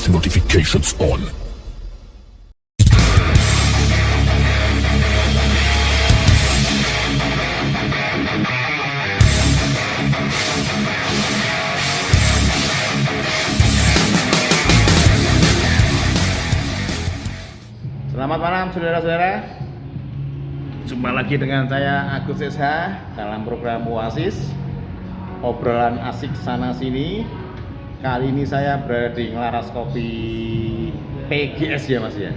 with notifications on. Selamat malam saudara-saudara. Jumpa lagi dengan saya Agus SH dalam program Oasis, obrolan asik sana sini. Kali ini saya berada di Ngelaras Kopi PGS ya Mas ya,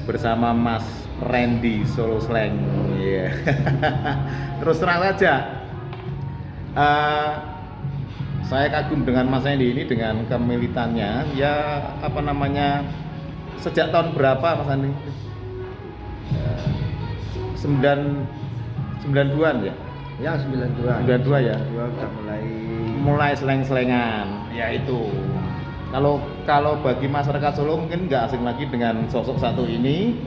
bersama Mas Randy Solo Slang. Yeah. Terus terang saja, saya kagum dengan Mas Randy ini, dengan kemilitannya. Ya apa namanya, sejak tahun berapa Mas Andi? 92-an ya? Ya 92 ya? 92 udah mulai seleng-selengan, ya itu. Kalau bagi masyarakat Solo mungkin nggak asing lagi dengan sosok satu ini,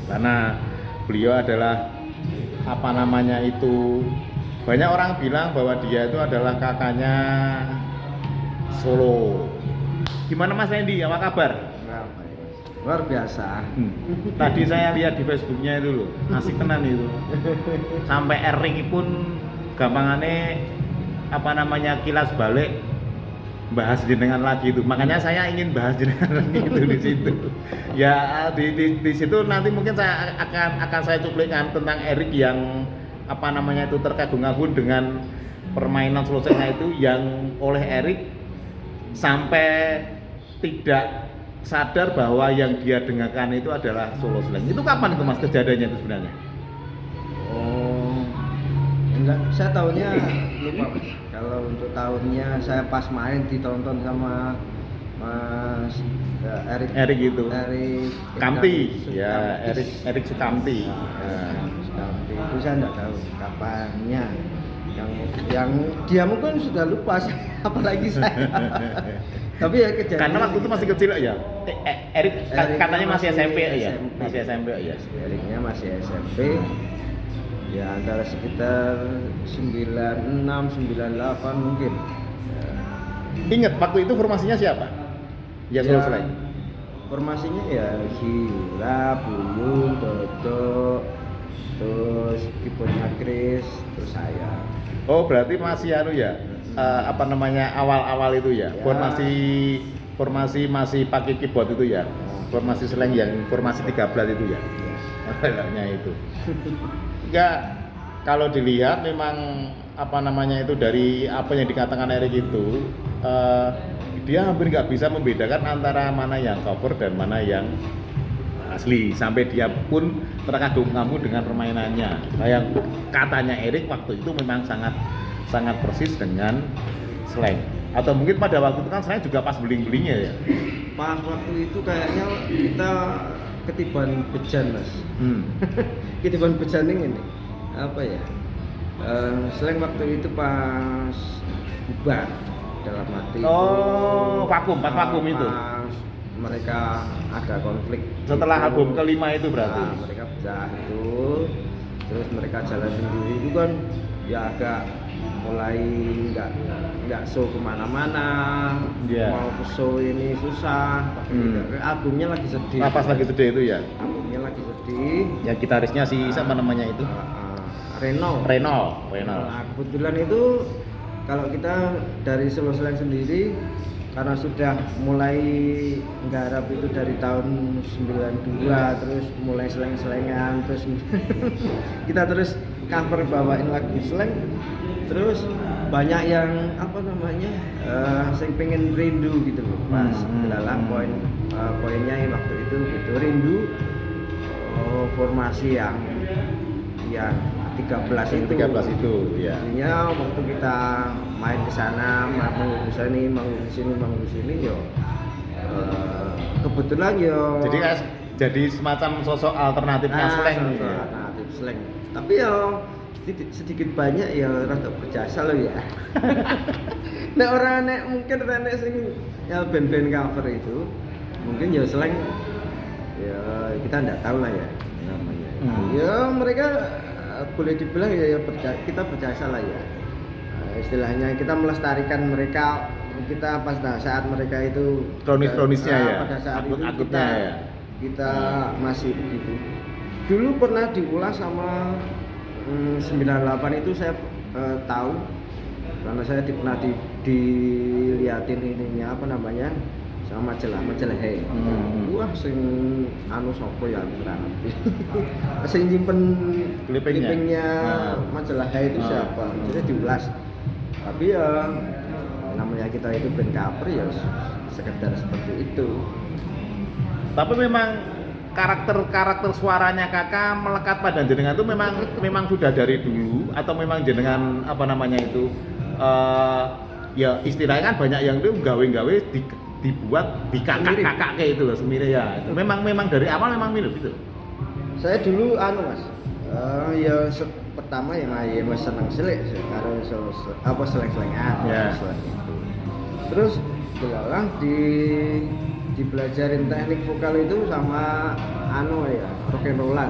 karena beliau adalah apa namanya itu, banyak orang bilang bahwa dia itu adalah kakaknya Solo. Gimana Mas Randy, apa kabar? luar biasa. Tadi saya lihat di Facebooknya itu loh, asik tenan itu. Sampai Erik pun gampangannya apa namanya, kilas balik bahas jenengan lagi itu. Makanya saya ingin bahas jenengan lagi itu di situ. Ya di situ nanti mungkin saya akan saya cuplikan tentang Erik yang apa namanya itu terkagum-kagum dengan permainan Solo Slang itu, yang oleh Erik sampai tidak sadar bahwa yang dia dengarkan itu adalah Solo Slang. Itu kapan itu Mas kejadiannya itu sebenarnya? Oh, enggak, saya tahunnya lupa Mas. Kalau untuk tahunnya saya pas main ditonton sama Mas Erik itu. Erik Kamti, ya Erik Sukamti. Sukamti itu saya enggak tahu kapannya. Yang dia mungkin sudah lupa, apalagi saya. Tapi ya kejadian. Karena waktu itu masih kecil ya. Erik katanya masih SMP ya. Masih SMP ya. Eriknya masih SMP. Ya antara sekitar 96 98 mungkin. Ingat waktu itu formasinya siapa? Ya Solo Slang. Formasinya ya Gila, Buyung, Dodo, terus keyboardnya Chris, terus saya. Oh berarti masih ya, apa namanya, awal-awal itu ya, ya. Formasi masih pakai keyboard itu ya, formasi slang yang formasi 13 itu ya, awalnya itu. Enggak, kalau dilihat memang apa namanya itu, dari apa yang dikatakan Erik itu, dia hampir nggak bisa membedakan antara mana yang cover dan mana yang asli, sampai dia pun terkagum-kagum dengan permainannya. Nah, yang katanya Erik waktu itu memang sangat persis dengan slang. Atau mungkin pada waktu itu kan slang juga pas beling-belingnya ya. Pas waktu itu kayaknya kita ketiban bejan Mas. Ketiban bejan ini apa ya? Slang waktu itu pas bubar dalam arti. Oh, vakum, pas vakum itu. Mereka ada konflik Setelah itu, album kelima itu berarti. Nah, mereka pecah itu, terus mereka jalan sendiri itu kan ya agak mulai nggak show kemana-mana. Yeah. Mau ke show ini susah. Albumnya lagi sedih. Pas lagi sedih itu ya. Albumnya lagi sedih. Ya gitarisnya si siapa namanya itu? Reno. Nah, kebetulan itu kalau kita dari Solo Slang sendiri, karena sudah mulai nggarap itu dari tahun 92, terus mulai slang-slangan, terus kita terus cover bawain lagu slang, terus banyak yang apa namanya, saya pengen rindu gitu loh, pas dalam poinnya waktu itu gitu, rindu formasi yang 13 itu ya. Artinya waktu kita main ke sana, manggung di sini yo kebetulan yo jadi semacam sosok alternatifnya slang. Alternatif slang. Tapi yo sedikit banyak ya rada berjasa loh ya. Mungkin nek sing ya band-band cover itu mungkin ya slang ya kita enggak tahu lah ya namanya. Ya mereka boleh dibilang ya kita berjasa lah ya. Istilahnya kita melestarikan mereka kita pas saat mereka itu Kronis-kronisnya ya, pada saat itu akut-akutnya ya. kita masih begitu. Dulu pernah diulas sama 98 itu saya tahu karena saya pernah diliatin ininya apa namanya sama majalah Hey. Wah sing anu sopo ya ngerti. Sing nyimpen clippingnya majalah Hey itu siapa? Jadi diulas. Tapi ya namanya kita itu band cover ya sekedar seperti itu. Tapi memang karakter suaranya Kakak melekat pada jenengan itu memang sudah dari dulu atau memang jenengan apa namanya itu ya istilahnya kan banyak yang itu gawe-gawe dibuat di kakak kayak itu loh semirip ya. Memang dari awal memang mirip itu. Saya dulu Mas. Ya pertama ya mas seneng selik karo apa seleng-selengan itu. Terus belalang dipelajarin teknik vokal itu sama rock and rollan.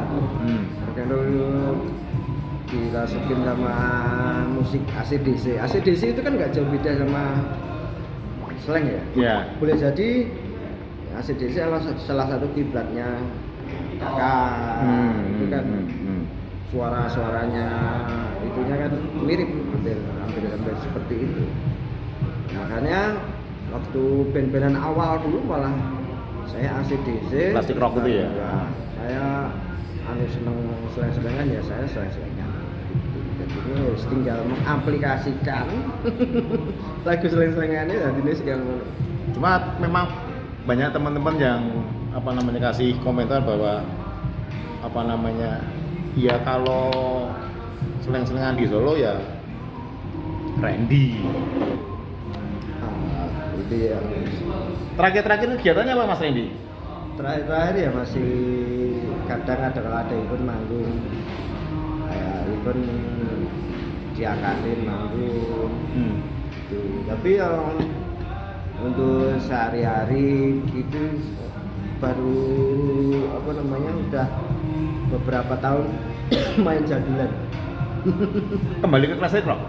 Rock and roll dirasukin sama musik AC/DC. AC/DC itu kan nggak jauh beda sama slang ya. Yeah. Boleh jadi AC/DC salah satu kiblatnya Kakak. Itu kan suaranya itunya kan mirip hampir seperti itu. Makanya waktu band-bandan awal dulu malah saya AC/DC plastik rock itu ya. Saya seneng seleng-selengan ya saya seleng-selengan gitu. Jadi harus tinggal mengaplikasikan lagu seleng-selengannya dan ini sekarang. Cuma memang banyak teman-teman yang apa namanya kasih komentar bahwa apa namanya ya kalau seleng-selengan di Solo ya Randy. Itu ya. Terakhir kegiatannya apa Mas Randy? Terakhir ya masih kadang ada event manggung. Kayak event diangkatin manggung. Gitu. Tapi yang untuk sehari-hari gitu baru apa namanya udah beberapa tahun main jadulan. Kembali ke klasik rock?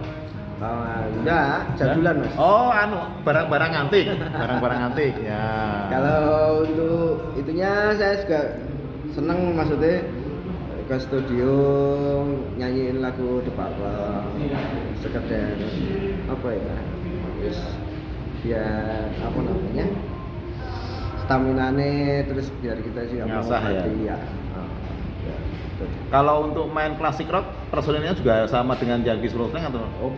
Enggak, jadulan Mas. Oh, barang-barang antik, barang-barang antik. Ya. Kalau untuk itunya saya juga seneng maksudnya ke studio nyanyiin lagu The Papa. Sekedar apa ya? Terus biar apa namanya? Staminane terus biar kita sih ngasah ya. Kalau untuk main klasik rock, personilnya juga sama dengan Jangkis Rosleng atau? Oh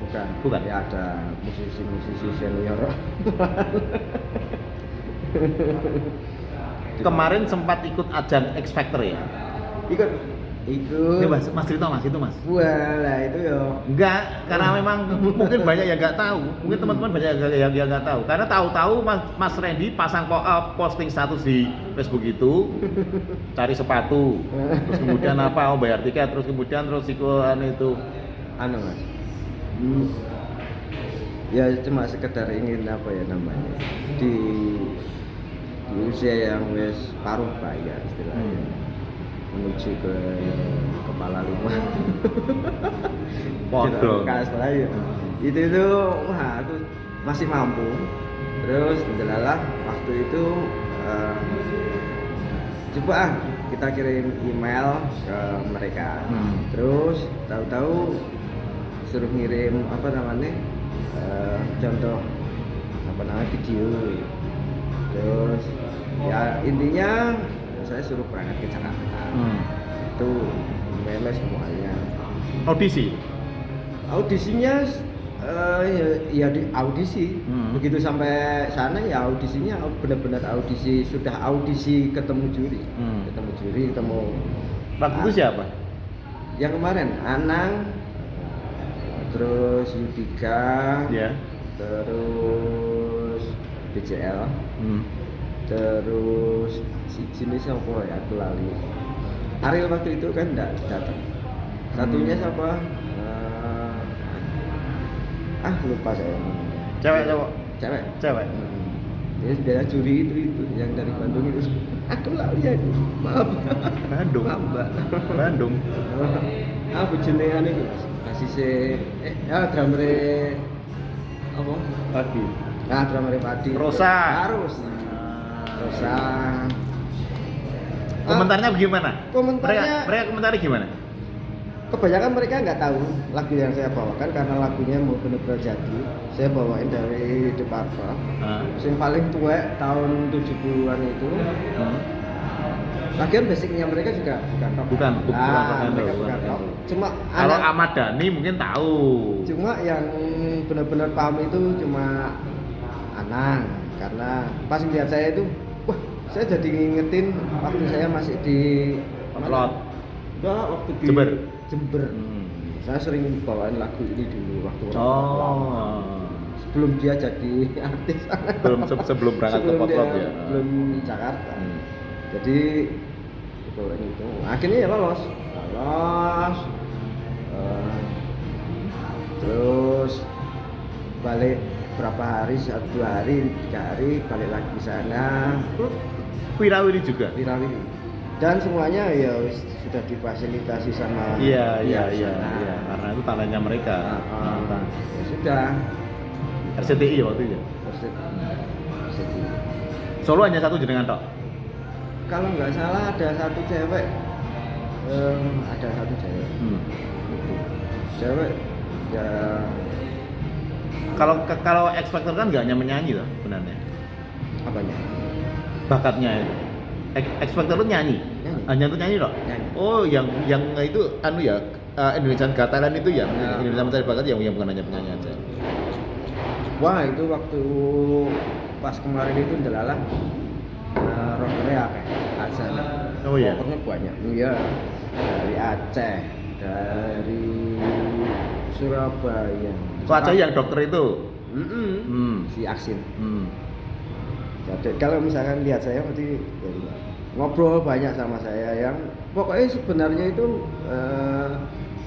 bukan. Ya ada musisi senior. Kemarin sempat ikut ajang X Factor ya? Ikut. Ini Mas cerita Mas itu Mas. Wah lah itu ya. Enggak, karena memang mungkin banyak yang nggak tahu. Mungkin teman-teman banyak yang nggak tahu. Karena tahu-tahu Mas Randy pasang posting status di Facebook itu cari sepatu. Terus kemudian bayar tiket, terus kemudian ikut itu Mas. Ya cuma sekedar ingin apa ya namanya di usia yang wes paruh baya istilahnya. Menuju ke kepala 5 Podong lah ya. Itu wah aku masih mampu. Terus delalah waktu itu coba kita kirim email ke mereka. Terus tahu-tahu suruh ngirim apa namanya contoh apa namanya video. Terus ya intinya saya suruh berangkat ke Jakarta. Itu meles semuanya. Audisinya ya di audisi. Begitu sampai sana ya audisinya benar-benar audisi, sudah audisi ketemu juri. Waktu itu siapa? Yang kemarin Anang, terus Yudika, terus BCL. Terus si jenis apa ya aku lali. Ariel waktu itu kan enggak datang. Satunya siapa? Lupa saya. Cewek. Dia biasa juri itu yang dari Bandung itu. Aku lali aku. Maaf. Bandung. Apa jenengan itu? Kasih drummer apa? Nah, drummer Padi. Rosa. Harus. Rosa. Komentarnya bagaimana? Komentarnya mereka komentari gimana? Kebanyakan mereka nggak tahu lagu yang saya bawakan karena lagunya mau bener-bener jadi. Saya bawain dari The Purple. Yang paling tua tahun 70-an itu. Lagian basicnya mereka juga bukan rock. Bukan mereka bukan rock. Cuma kalau Ahmad Dhani mungkin tahu. Cuma yang benar-benar paham itu cuma Anang, karena pas lihat saya itu, wah, saya jadi ngingetin waktu saya masih di Potlot. Enggak, waktu di Jember. Saya sering bawain lagu ini dulu waktu sebelum dia jadi artis. Sebelum berangkat ke Potlot ya. Belum Jakarta. Jadi itu akhirnya ya lolos. Terus balik berapa hari, 1-2 hari, 3 hari balik lagi ke sana. Wirawiri juga. Wirawiri. Dan semuanya ya sudah difasilitasi sama. Iya. Karena itu talentnya mereka. Ya sudah. RCTI waktu itu. RCTI. Solo hanya satu jenengan tok. Kalau nggak salah ada satu cewek. Cewek ya. Kalau X Factor kan nggak hanya menyanyi loh sebenarnya. Apanya? Bakatnya itu. X Factor itu nyanyi. Hanya untuk nyanyi loh. Oh, yang itu Indonesian Got Talent itu ya. Indonesia Mencari Bakat yang bukan hanya penyanyi aja. Wah, itu waktu pas kemarin itu ndelalah rockernya kayak Aceh. Oh iya. Rockernya banyak. Iya. Dari Aceh, dari Surabaya. Aceh yang dokter itu. Si Aksin. Jadi kalau misalkan lihat saya berarti ngobrol banyak sama saya yang pokoknya sebenarnya itu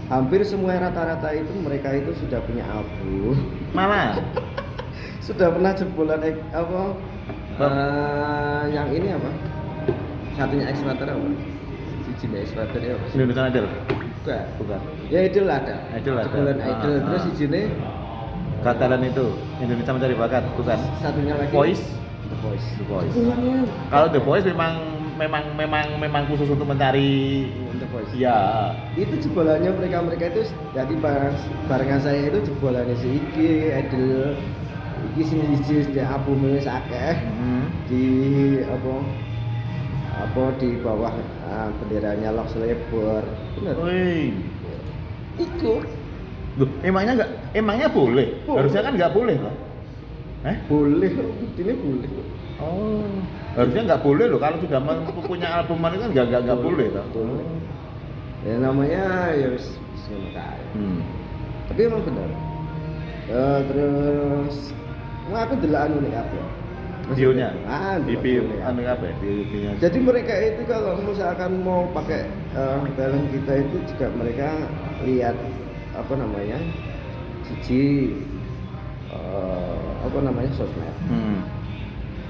hampir semua rata-rata itu mereka itu sudah punya album. Mana? Sudah pernah jebolan yang ini apa? Satunya X Factor apa? Siji X Factor ya apa? Indonesian Idol. Bukan. Ya Idol ada. Jebolan Idol. Terus sijine Got Talent itu Indonesia Mencari Bakat, bukan? Satunya lagi Voice. The Voice. Kalau The Voice memang khusus untuk mencari The Voice. Ya. Itu jebolannya mereka itu jadi barengan saya itu jebolannya si Iki Idol. Iki sini albumnya akeh. Di di bawah benderanya Lox Labor. Bener. Woi. Ikut. Loh, emangnya boleh? Harusnya kan nggak boleh loh. Boleh, ini boleh. Oh, harusnya nggak boleh loh. Kalau sudah punya albuman itu kan nggak boleh loh. Boleh. Ya namanya ya wis Tapi emang benar. Terus aku delok anu nek apa? Videonya. Video anu apa ya? Videonya. Jadi mereka itu kalau misalkan mau pakai talent kita itu juga mereka lihat apa namanya? Sosmed.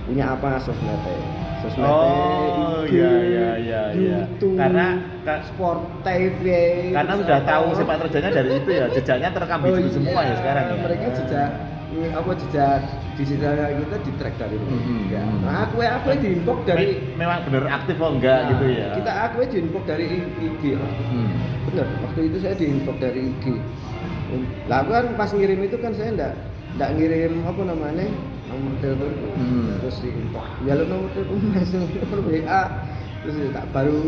Punya apa sosmednya? Iya. YouTube, karena Sport TV. Karena sudah tahu sepak terjangnya dari itu ya, jejaknya terekam di situ semua ya sekarang ya. Mereka jejak digitalnya kita di track dari itu. Nah, aku di inbox dari memang bener aktif kok enggak gitu ya. Kita di inbox dari IG. Bener, waktu itu saya di inbox dari IG. Lah kan pas ngirim itu kan saya enggak ngirim apa namanya nomor telepon. Terus di inbox. Ya lo nomor telepon langsung nomor WA. Terus tak baru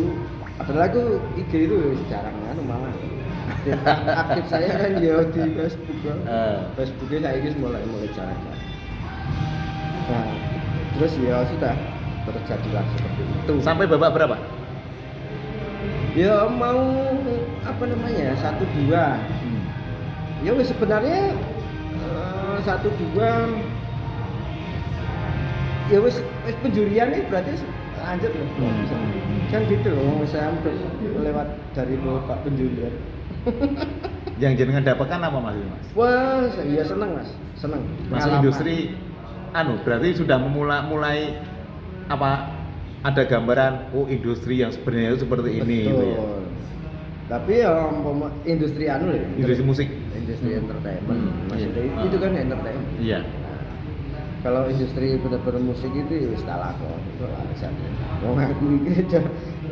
apalagi IG itu jarang kan malah. Aktif saya kan ya di Facebook kan. Facebooknya saya ini mulai jarang. Nah, terus ya sudah terjadilah seperti itu. Sampai babak berapa? Ya mau apa namanya 1-2. Ya wis sebenarnya 1-2 ya wis penjurian ini berarti lanjut loh. Kan gitu loh, saya lewat dari Pak penjurian. Yang jenengan dapatkan apa Mas? Wah, saya senang Mas, senang. Masuk industri berarti sudah mulai apa ada gambaran industri yang sebenarnya itu seperti ini gitu ya. Tapi ya industri industri musik, industri entertainment. Maksudnya itu kan entertainment. Iya. kalau industri bener-bener musik itu ya wis tak lakoni kok alasannya. Wong aku iki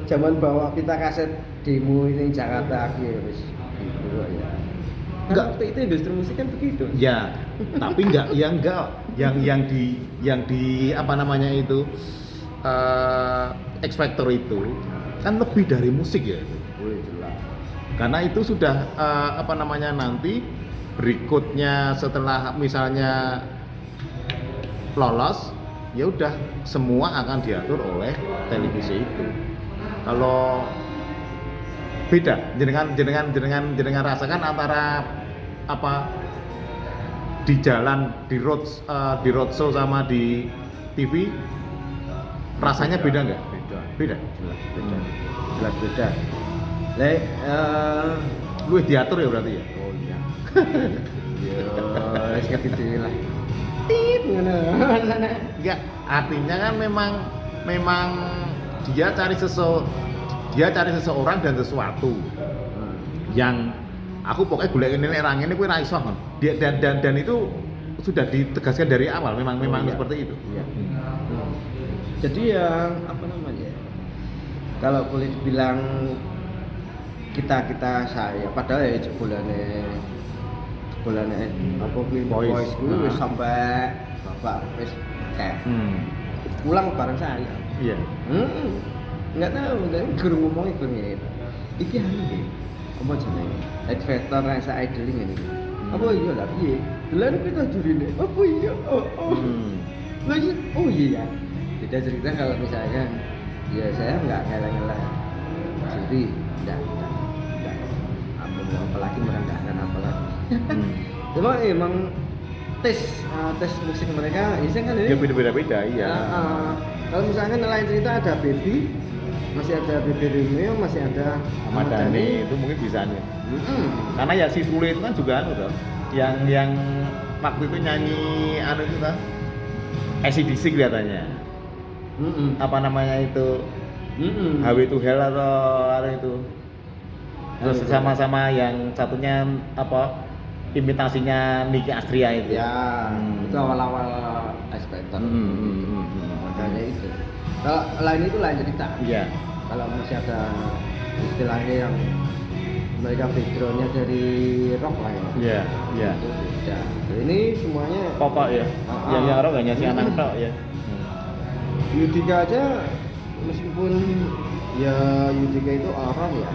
zaman bawa pita kaset demo ini Jakarta iki wis gitu kok ya. Enggak, waktu itu industri musik kan begitu. Ya, tapi enggak yang di apa namanya itu X Factor itu kan lebih dari musik ya itu. Boleh jelas. Karena itu sudah apa namanya nanti berikutnya setelah misalnya lolos ya udah semua akan diatur oleh televisi itu. Kalau beda jenengan rasakan antara apa di jalan di roadshow sama di TV rasanya beda nggak? Beda. Jelas beda. Lek Lu diatur ya berarti ya? oh iya. Yo, wis gitu lah. Tit ngono. Enggak, artinya kan memang dia cari seseorang dan sesuatu yang aku pokoknya golek ini orang ini kuwi ra iso kan. Dan itu sudah ditegaskan dari awal memang seperti itu. Iya. Jadi ya apa namanya? Kalau boleh dibilang kita saya padahal ya jebolane apa kuwi voice kuwi wis sampai bapak wis pulang bareng saya. Iya. Enggak tahu kan guru ngomong itu ngene. Iki anu iki. Apa jenenge? X Factor rasa idling ini. Apa iya lah piye? Dolan kita jurine. Apa iya? Oh iya. Beda cerita kalau misalnya ya saya enggak ngelak-ngelak juri, enggak. Apalagi merendahkan apalagi. Cuma emang tes musik mereka ini kan ini ya beda-beda iya. Kalau misalkan lain cerita ada Baby, masih ada Baby Romeo, masih ada Ahmad Dhani itu mungkin bisa nih. Karena ya si Sule itu kan juga anu tuh yang waktu itu nyanyi anu itu kan AC/DC kelihatannya. Apa namanya itu? Highway to Hell atau apa itu? Terus sama-sama yang satunya apa imitasinya Nicky Astria itu. Ya, itu awal-awal X Factor. Makanya itu. Kalau lain itu lain cerita. Iya. Kalau masih ada istilahnya yang mereka backgroundnya dari rock lah ya. Iya, iya. Itu beda. Ini semuanya Pokok ya. Yang rock hanya si anak rock ya. Yudika aja meskipun ya Yudika itu orang ya.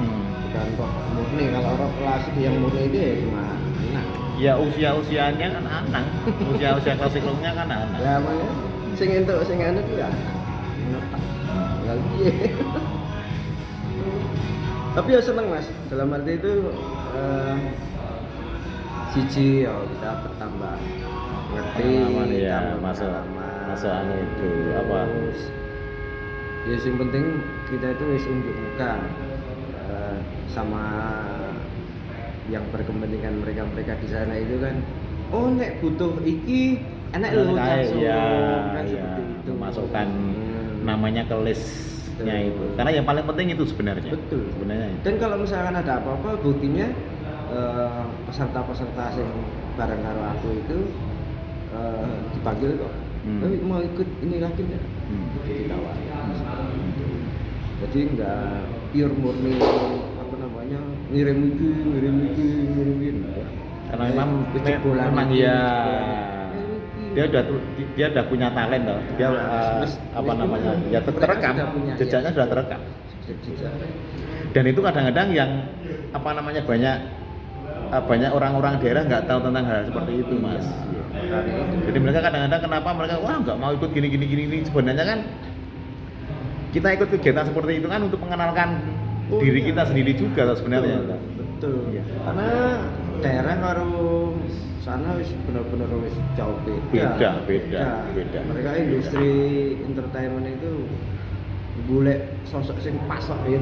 Bukan rock murni. Kalau rock klasik yang murni itu ya cuma anak. Ya usianya kan anak. Usia klasik rocknya kan anak. Ya makanya sing entuk sing anu ku ya. Enggak piye. Tapi ya seneng Mas. Dalam arti itu siji ya kita bertambah ngerti ya masuk anu itu apa? Ya yang penting kita itu wis unjuk muka sama yang berkepentingan mereka di sana itu kan. Oh nek butuh iki enak lho langsung kan seperti itu. Masukkan namanya ke listnya itu. Karena yang paling penting itu sebenarnya. Betul. Sebenarnya. Dan kalau misalkan ada apa-apa buktinya peserta-peserta yang bareng karo aku itu dipanggil kok. Mau ikut ini lagi enggak? Ditawari. Jadi enggak pure murni apa namanya ngirim karena memang ya dia udah punya talent loh. Dia apa namanya? Ya terekam, jejaknya sudah terekam. Dan itu kadang-kadang yang apa namanya banyak orang-orang daerah nggak tahu tentang hal seperti itu, Mas. Jadi mereka kadang-kadang kenapa mereka wah nggak mau ikut gini sebenarnya kan kita ikut kegiatan seperti itu kan untuk mengenalkan diri kita sendiri juga sebenarnya. Betul. Ya. Karena daerah karo sana wis benar-benar wis jauh beda. Mereka industri entertainment itu golek sosok sing pas kok ya.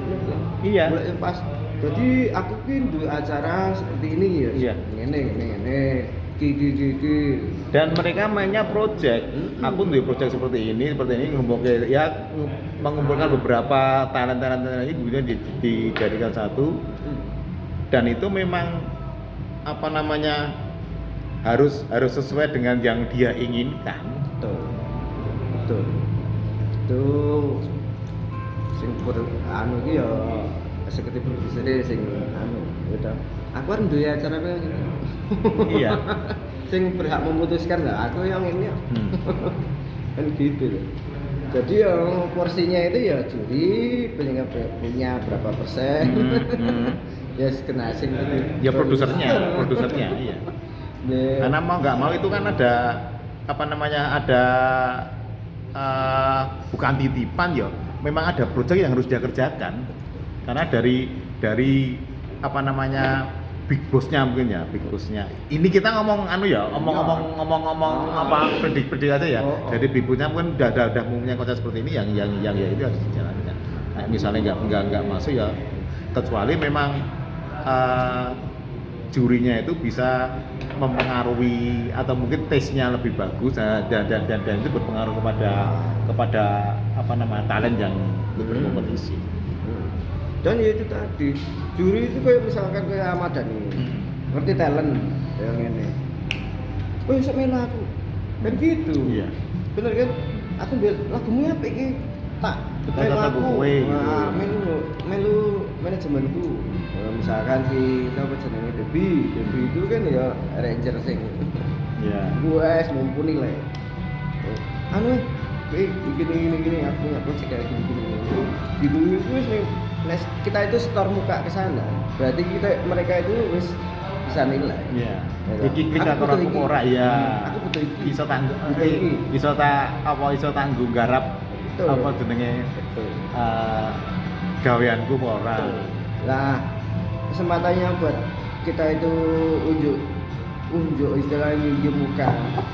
Iya. Golek yang pas. Jadi aku ki duwe acara seperti ini ya. Iya. Ngene. Ki. Dan mereka mainnya project. Aku duwe project seperti ini mengumpulkan beberapa talent ini kemudian dijadikan satu. Dan itu memang apa namanya harus sesuai dengan yang dia inginkan. betul betul itu sing anu iki ya eksekutif produser sing anu gitu aku kan duwe acara kayak gitu Iya. sing berhak memutuskan lah aku yang ini kan gitu loh. Jadi yang porsinya itu ya juri punya berapa persen ya kena asing gitu Ya produsernya iya. Ya. Karena mau nggak mau itu kan ada apa namanya ada bukan titipan ya, memang ada proyek yang harus dia kerjakan. Karena dari apa namanya big boss-nya mungkin ya, big boss-nya. Ini kita ngomong anu ya, ngomong apa predik aja ya. Oh. Jadi big boss-nya mungkin udah mempunyai konsep seperti ini yang ya itu harus dijalankan. Nah, misalnya nggak masuk ya, kecuali memang jurinya itu bisa mempengaruhi atau mungkin taste-nya lebih bagus dan itu berpengaruh kepada apa namanya talent yang berkompetisi. Dan ya itu tadi juri itu kayak misalkan kayak Ahmad Dhani ngerti talent yang ini oh bisa main aku kan gitu Iya. bener kan aku bilang lagunya apa ini tak melu aku nah, melu manajemenku nah, misalkan si siapa jenenge Debbie itu kan ya arranger sing Iya. gue mumpuni lah anu gini aku nggak project kayak gini gitu itu wis kita itu setor muka ke sana berarti mereka itu wis bisa nilai Iya. Ya, Iki klik aku aku butuh ora ya. aku butuh iki Iso tanggung Butuh iki. iso tanggung garap Betul. apa jenenge betul gaweanku apa ora. betul. Nah kesempatannya buat kita itu unjuk istilahnya unjuk muka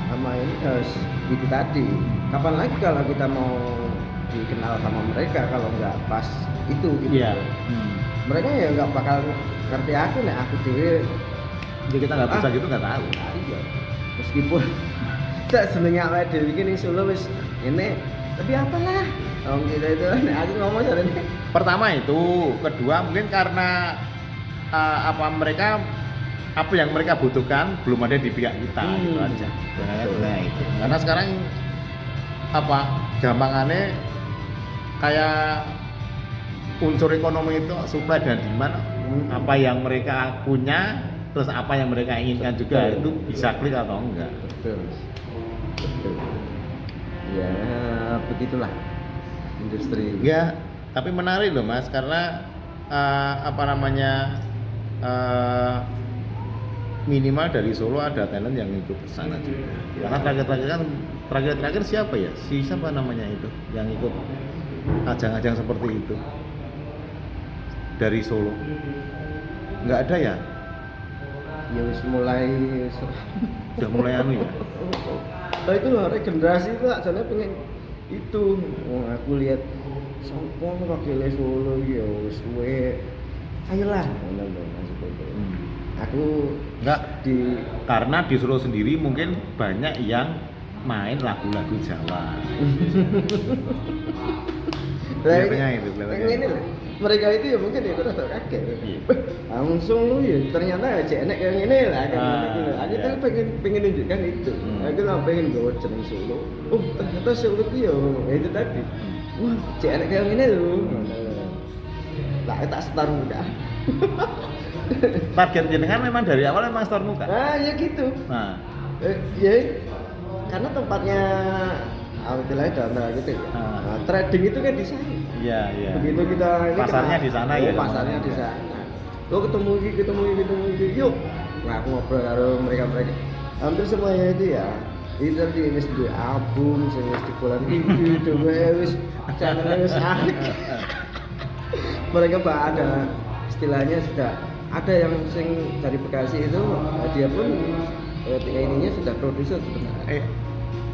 sama ini harus itu tadi kapan lagi kalau kita mau dikenal sama mereka kalau nggak pas itu gitu Iya. mereka ya nggak bakal ngerti aku nih aku dewe Jadi kita nggak bisa gitu nggak tahu. iya meskipun tak senengnya awake dhewe iki ning Solo wis ini tapi apalah om kita itu nek aku ngomong soal ini Pertama itu, kedua mungkin karena apa yang mereka butuhkan belum ada di pihak kita gitu aja. Nah, itu. Karena sekarang apa gampangannya kayak unsur ekonomi itu supply dan demand apa yang mereka punya terus apa yang mereka inginkan juga itu bisa klik atau enggak. betul ya begitulah industri Ya, tapi menarik loh Mas karena apa namanya minimal dari Solo ada talent yang ikut ke sana juga. Karena terakhir siapa ya? Siapa namanya itu yang ikut ajang-ajang seperti itu dari Solo? Nggak ada ya? ya wis mulai Udah mulai anu ya? nah itu loh regenerasi itu asalnya pengen itu aku lihat sopo wakilnya Solo ya wis suwe ayolah ngono lho maksudku aku Enggak, di karena di Solo sendiri mungkin banyak yang main lagu-lagu Jawa. Kelihatannya itu, kelihatannya. ini loh mereka itu ya mungkin itu rada kaget Iya. langsung lu ya ternyata aja enak kayak gini lah kan gitu loh. Aku iya. tuh pengen nunjukkan itu aku lah pengen bawa jeneng Solo oh ternyata Solo itu ya itu tadi wah cek enak kayak gini loh lah tak setar muka Target jenengan memang dari awal memang store muka. nah ya gitu Nah, ya karena tempatnya awalnya dalam tanda gitu ya nah, trading itu kan di sana iya iya. begitu kita ini Pasarnya kenal, di sana oh, ya, pasarnya di teman-teman. sana lo ketemu iki yuk nah aku ngobrol karo mereka hampir semuanya itu ya itu tadi wis duwe album sing wis dibulan iki dhewe wis channel wis akeh mereka ada istilahnya sudah ada yang sing dari Bekasi itu dia pun ininya sudah produser sebenarnya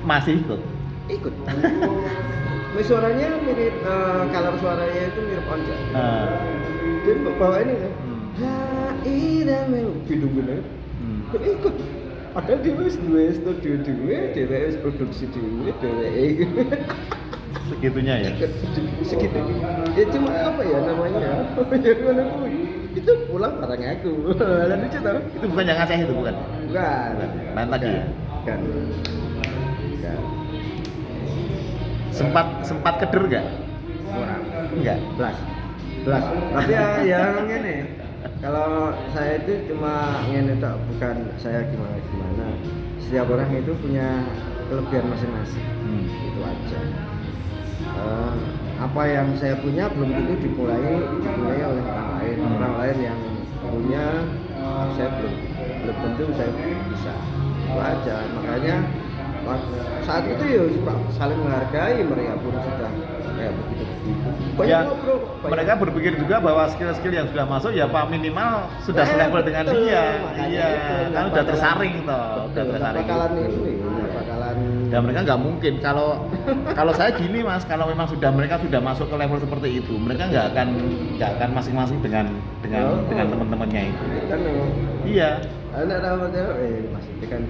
masih ikut. Wis suaranya mirip color suaranya itu mirip Onja. Dia bawa ini kan. Ida melu bidung bener. Tapi ikut. Padahal dia wis duwe studio dhewe, dhewe wis produksi dhewe, dhewe. Segitunya ya. Segitu. Ya cuma apa ya namanya? Ya ngono kuwi. Itu pulang barang aku. Lah lucu tau. Itu bukan yang Aceh itu bukan? Bukan. Lain lagi ya? Bukan. sempat keder nggak? Kurang. Enggak. Belas. Tapi ya ngene. Kalau saya itu cuma ngene tok, bukan saya gimana. Setiap orang itu punya kelebihan masing-masing. Itu aja. Apa yang saya punya belum tentu dipunyai oleh orang lain. Orang lain yang punya saya belum tentu saya bisa. Itu aja. Makanya saat itu ya saling menghargai, mereka pun sudah kayak begitu. Ya, mereka berpikir juga bahwa skill-skill yang sudah masuk ya Pak minimal sudah selevel dengan dia. Iya, kan udah tersaring toh, udah tersaring. Bakalan Dan mereka nggak mungkin kalau saya gini Mas, kalau memang mereka sudah masuk ke level seperti itu, mereka nggak akan masing-masing dengan teman-temannya itu. Kan iya. Anak masih kan.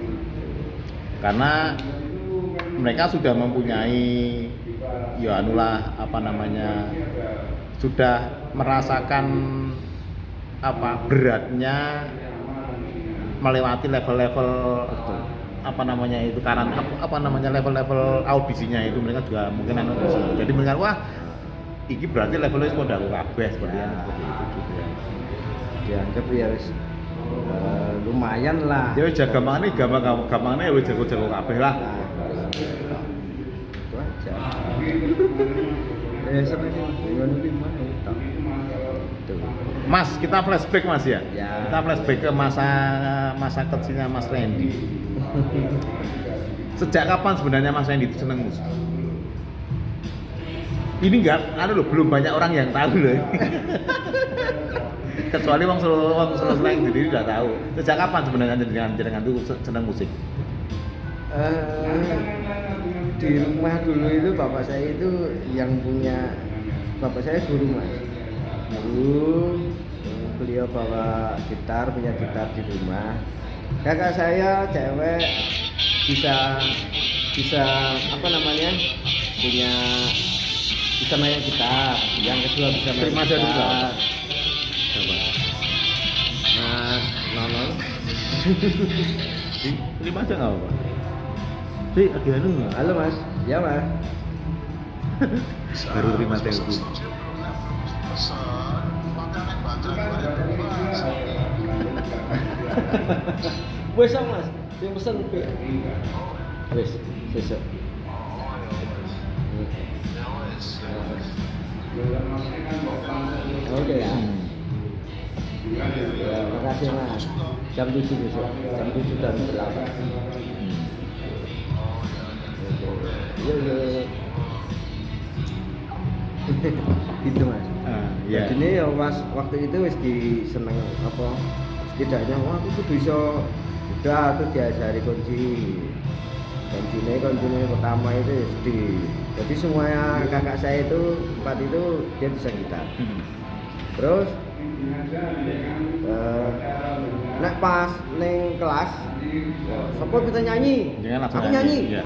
Karena mereka sudah mempunyai ya anulah sudah merasakan beratnya melewati level-level level-level audisinya itu. Mereka juga mungkin jadi mereka wah ini berarti levelnya sudah kabeh seperti itu juga. Dianggap ya lumayan lah. Ya jaga gampangane ya jago-jago kabeh lah. Itu aja. Sampai dengan gimana itu. Mas, kita flashback Mas ya. Ya. Kita flashback ke masa kecilnya Mas Randy. Sejak kapan sebenarnya Mas Randy itu seneng musik? Ini belum banyak orang yang tahu loh. Kecuali wong Solo sendiri udah tahu. Sejak kapan sebenarnya jenengan itu seneng musik? Di rumah dulu itu bapak saya itu yang punya, bapak saya guru Mas. Dulu beliau bawa gitar, punya gitar di rumah. Kakak saya cewek bisa bisa main gitar. Yang kedua bisa main Terima kasih juga. Mas Nono. Terima aja nggak apa-apa. Ada anu. Halo Mas. Ya Mas. Baru terima telepon. Wes Mas, yang pesen P. Wes, sesuk. Oke ya. Ya, makasih Mas. Jam 7 besok. Jam 7 dan 8. Iya. Gitu Mas. Iya. Jadi ya Mas waktu itu wis diseneng setidaknya wah aku bisa udah tuh diajari kunci pertama itu jadi semuanya kakak saya itu 4 itu dia bisa gitar. Terus nek pas neng kelas siapa kita nyanyi aku nyanyi ya.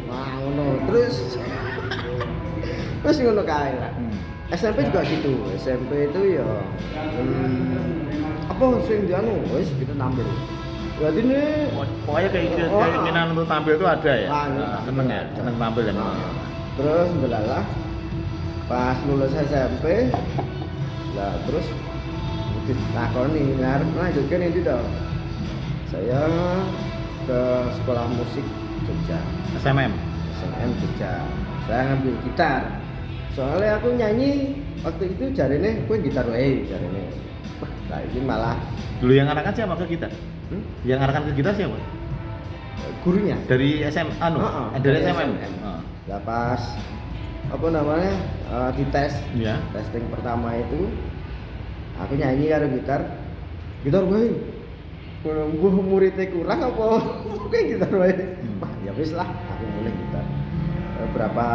Wah ngono terus ngono kae lah. SMP juga gitu. SMP itu ya apa sing dianu wis kita tampil. Berarti ini pokoknya keinginan untuk tampil itu ada ya. Seneng tampil dan terus belalah pas lulus SMP lah terus ditakoni ngarep lanjutkan itu dong. Saya ke sekolah musik Jogja. SMM Jogja. Saya ngambil gitar. Soalnya aku nyanyi waktu itu jarene kowe gitar wae jarene. Nah, ini malah dulu yang ngarakan siapa ke kita? Yang ngarakan ke kita siapa? Gurunya dari SM dari SMM. Lah pas di tes. Iya. Testing pertama itu aku nyanyi karo gitar wae. Mbuh muridnya kurang apa? Kowe gitar wae. Wah, ya wis lah, aku mulai gitar. Berapa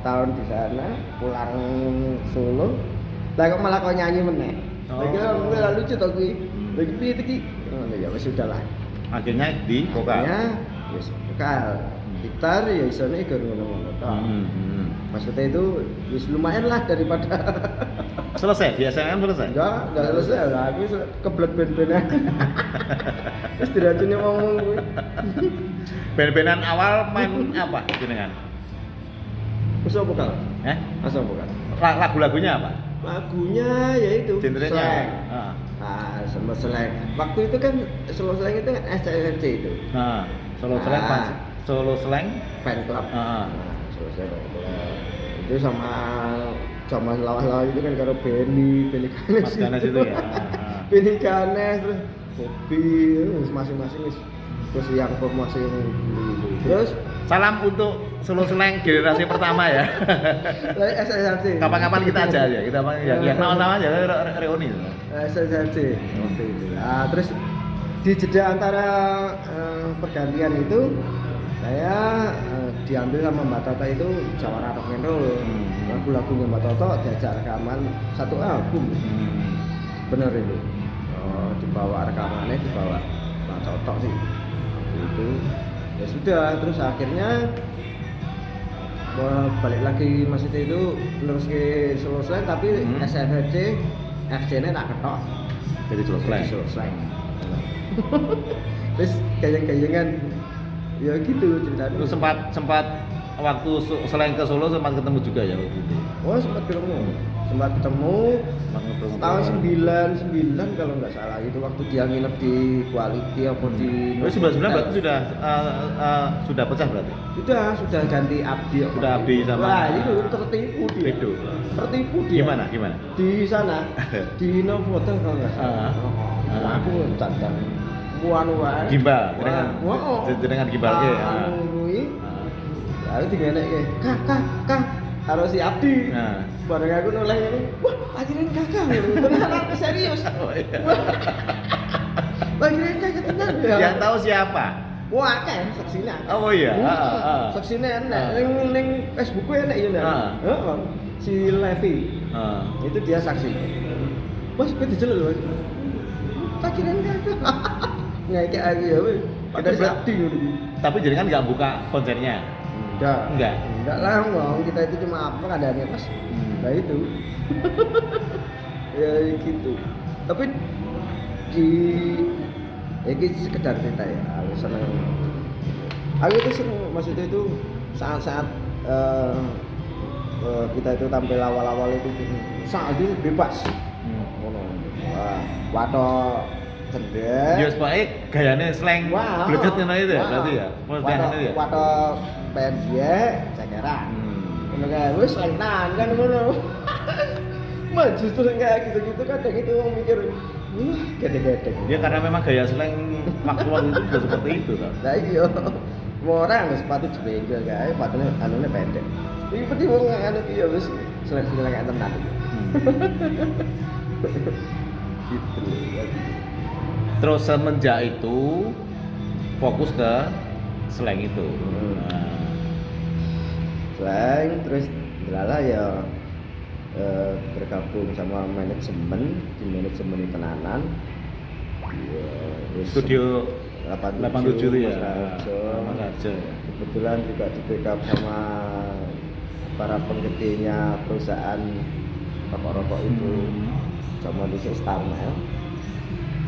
tahun di sana, pulang Solo, lah kok malah kau nyanyi meneh. Lagi lah lucu tau gue. Lagi piye iki? Ya wis sudahlah. Akhirnya di vokal. Ya, wis vokal. Gitar ya isone gak ngono-ngono tok. Maksudnya itu wis lumayan lah daripada selesai di SNM selesai? Enggak selesai lah, aku kebelet ben-benan. Terus diracuni ngomong gue. Ben-benan awal main apa jenengan? Masa apa kal? Eh? Masa apa kal? Lagu-lagunya apa? Lagunya yaitu Genrenya? slang. Ah. Sama slang. Waktu itu kan slow slang itu kan SCLC itu. Nah, Solo Slang Ah. Solo Slang. Fan club. Ah. Nah, slow slang fan club. Itu sama zaman lawas-lawas itu kan karo Benny Ganes. Mas Ganes itu ya. Ah. Benny Ganes terus Bobby terus masing-masing terus yang formasi yang dulu. Terus Salam untuk Solo Slang generasi pertama ya. SSRC. Kapan-kapan kita aja ya. Kita yang sama-sama aja reuni. SSRC waktu itu. Nah, terus di jeda antara pergantian itu saya diambil sama Mbak Toto itu Jawara Rock and Roll. Lagu-lagunya Mbak Toto diajak rekaman satu album. Bener itu. Dibawa rekamannya dibawa Mbak Toto sih. Waktu itu ya sudah, terus akhirnya balik lagi maksudnya itu terus ke Solo Slang tapi SFC FC-nya tak ketok Jadi Solo Slang. Solo Slang. Terus gayeng-gayengan ya gitu ceritanya. Lu sempat waktu selain ke Solo sempat ketemu juga ya waktu itu. Oh sempat ketemu tahun 99 kalau nggak salah itu waktu dia nginep di Quality apa di Terus 99 berarti sudah pecah berarti. sudah ganti Abdi. Udah Abdi sama. Wah itu tertipu dia. Itu. Tertipu dia. Gimana? Di sana di Novotel kalau nggak salah. Aku tantang muan wae. Gimbal dengan gimbal ke. Kuwi. Lalu digenek ke. Kak. Harus si Abdi. Nah. Bareng aku noleh ini. Wah, akhiran kakak. Beneran serius. Oh iya. Wah, akhiran kakak tenan. Yang tahu siapa? Wah, kan saksinya. Oh iya. Saksinya enak. Ning Facebook enak ya. Heeh. Si Levi. Itu dia saksi. Bos, kowe dijeluk lho. Akhiran kakak. Ngekek aku ya weh. Ada si Abdi ngono. Tapi jenengan nggak buka konsernya? Enggak lah, Bang. Kita itu cuma apa keadaannya pas. Nah itu. Ya gitu. Tapi ini sekedar cerita ya. Aku seneng. Aku itu seneng, maksudnya itu saat-saat kita itu tampil awal-awal itu saat itu bebas. Wato cendek. Ya sebaik gayane slang bledet ngono itu ya berarti ya. Wato pendek cekeran. Ngono kae wis slang kan ngono. Mah justru kayak gitu-gitu kadang itu orang mikir wah gede-gede. Ya karena memang gaya slang waktu itu juga seperti itu kan. Lah iya. Orang sepatu jebengkel kae, sepatune anune pendek. Iki penting wong anu ki ya wis slang-slang kayak tenan. Gitu. Terus semenjak itu fokus ke slang itu. Slang terus lala ya bergabung sama manajemen di manajemen tenanan. Studio 87 itu ya. Mas Raja. Kebetulan juga di backup sama para penggedenya perusahaan rokok-rokok itu. Sama di Starmel,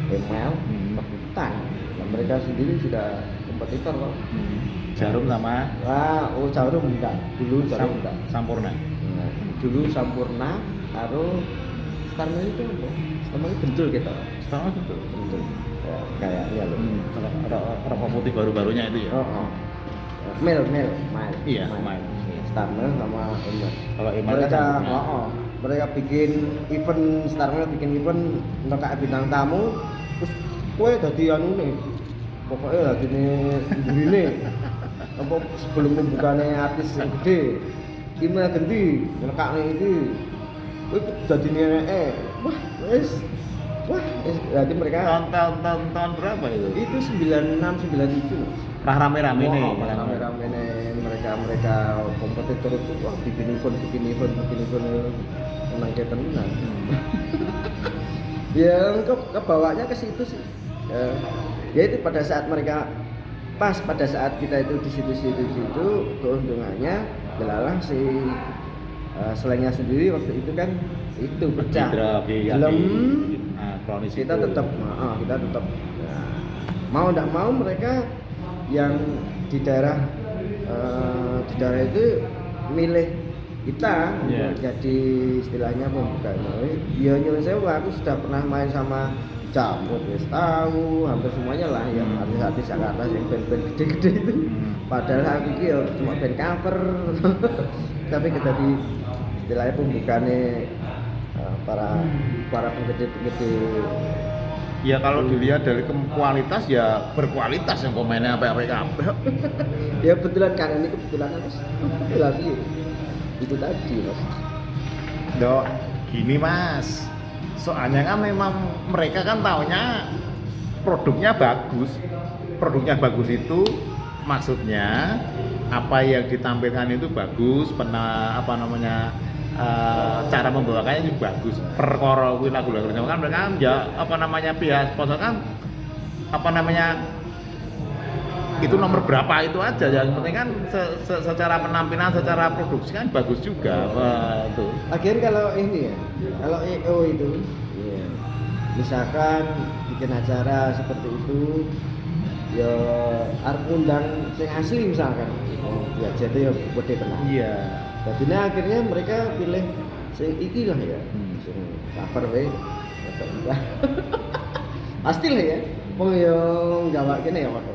Emel, Pebutan. Nah, mereka sendiri sudah kompetitor kok. Jarum sama Jarum enggak. Dulu Jarum enggak. Sampurna. Nah, dulu Sampurna karo Starmel itu apa? Starmel itu bentul gitu. Starmel bentul. Ya, kayaknya loh. Rokok putih baru-barunya itu ya. Mil. Iya, Mil. Starmel sama Emel. Kalau Emel mereka kan mereka bikin event, Starmel bikin event untuk bintang tamu, terus kowe dadi anu nih, pokoknya dadi ini apa sebelum pembukanya artis yang gede, Email ganti, nekakne iki, kowe dadi nenek, wah, berarti mereka tahun berapa itu? Itu 96, 97 loh. Rame-rame nih. Rame-rame nih mereka kompetitor itu wah bikin event menang kayak tenan. Ya kebawanya ke situ sih. Ya itu pada saat kita itu di situ keuntungannya jelalah si slangnya sendiri waktu itu kan itu pecah. Kita tetap mau tidak mau mereka yang di daerah itu milih kita Iya. untuk jadi istilahnya pembukanya. Ya nyuwun sewu, aku sudah pernah main sama Jamrut, wis tahu hampir semuanya lah yang artis-artis Jakarta yang band-band gede-gede itu. Padahal aku ki ya cuma band cover. Tapi kita di istilahnya pembukanya para penggede-penggede. Ya kalau dilihat dari kualitas ya berkualitas yang pemainnya apa-apa kabeh. Ya betulan kan ini kebetulan Mas. Lagi itu tadi Mas. Dok, gini Mas. Soalnya kan memang mereka kan taunya produknya bagus. Produknya bagus itu maksudnya apa yang ditampilkan itu bagus, cara membawakannya juga bagus. Perkara kuwi lagu-lagu kan mereka kan ya pihak sponsor kan itu nomor berapa itu aja, yang penting kan secara penampilan, secara produksi kan bagus juga. Tuh. Lagian kalau ini ya, kalau EO itu ya, misalkan bikin acara seperti itu ya arep undang sing asli misalkan ya jadi ya gede tenang. Iya. Jadinya akhirnya mereka pilih sing iki lah ya, sing cover wae. Pastilah ya. Oh ya Jawa kene ya waduh.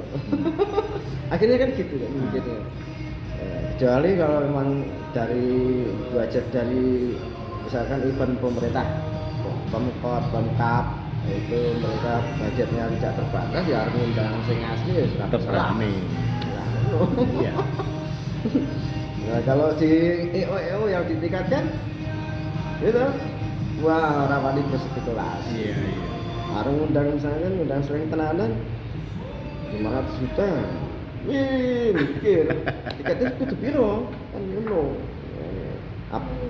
Akhirnya kan gitu kan gitu. Kecuali kalau memang dari budget dari misalkan event pemerintah, Pemkap itu mereka budgetnya tidak terbatas ya harus undang sing asli ya sudah Tetap rame. Iya. Nah kalau di EO yang ditingkatkan itu wah rapati berspekulasi. Iya. Harus undang misalnya undang sering tenanan 500 juta. Wih, mikir. Tiketnya kudu piro? Kan ngono.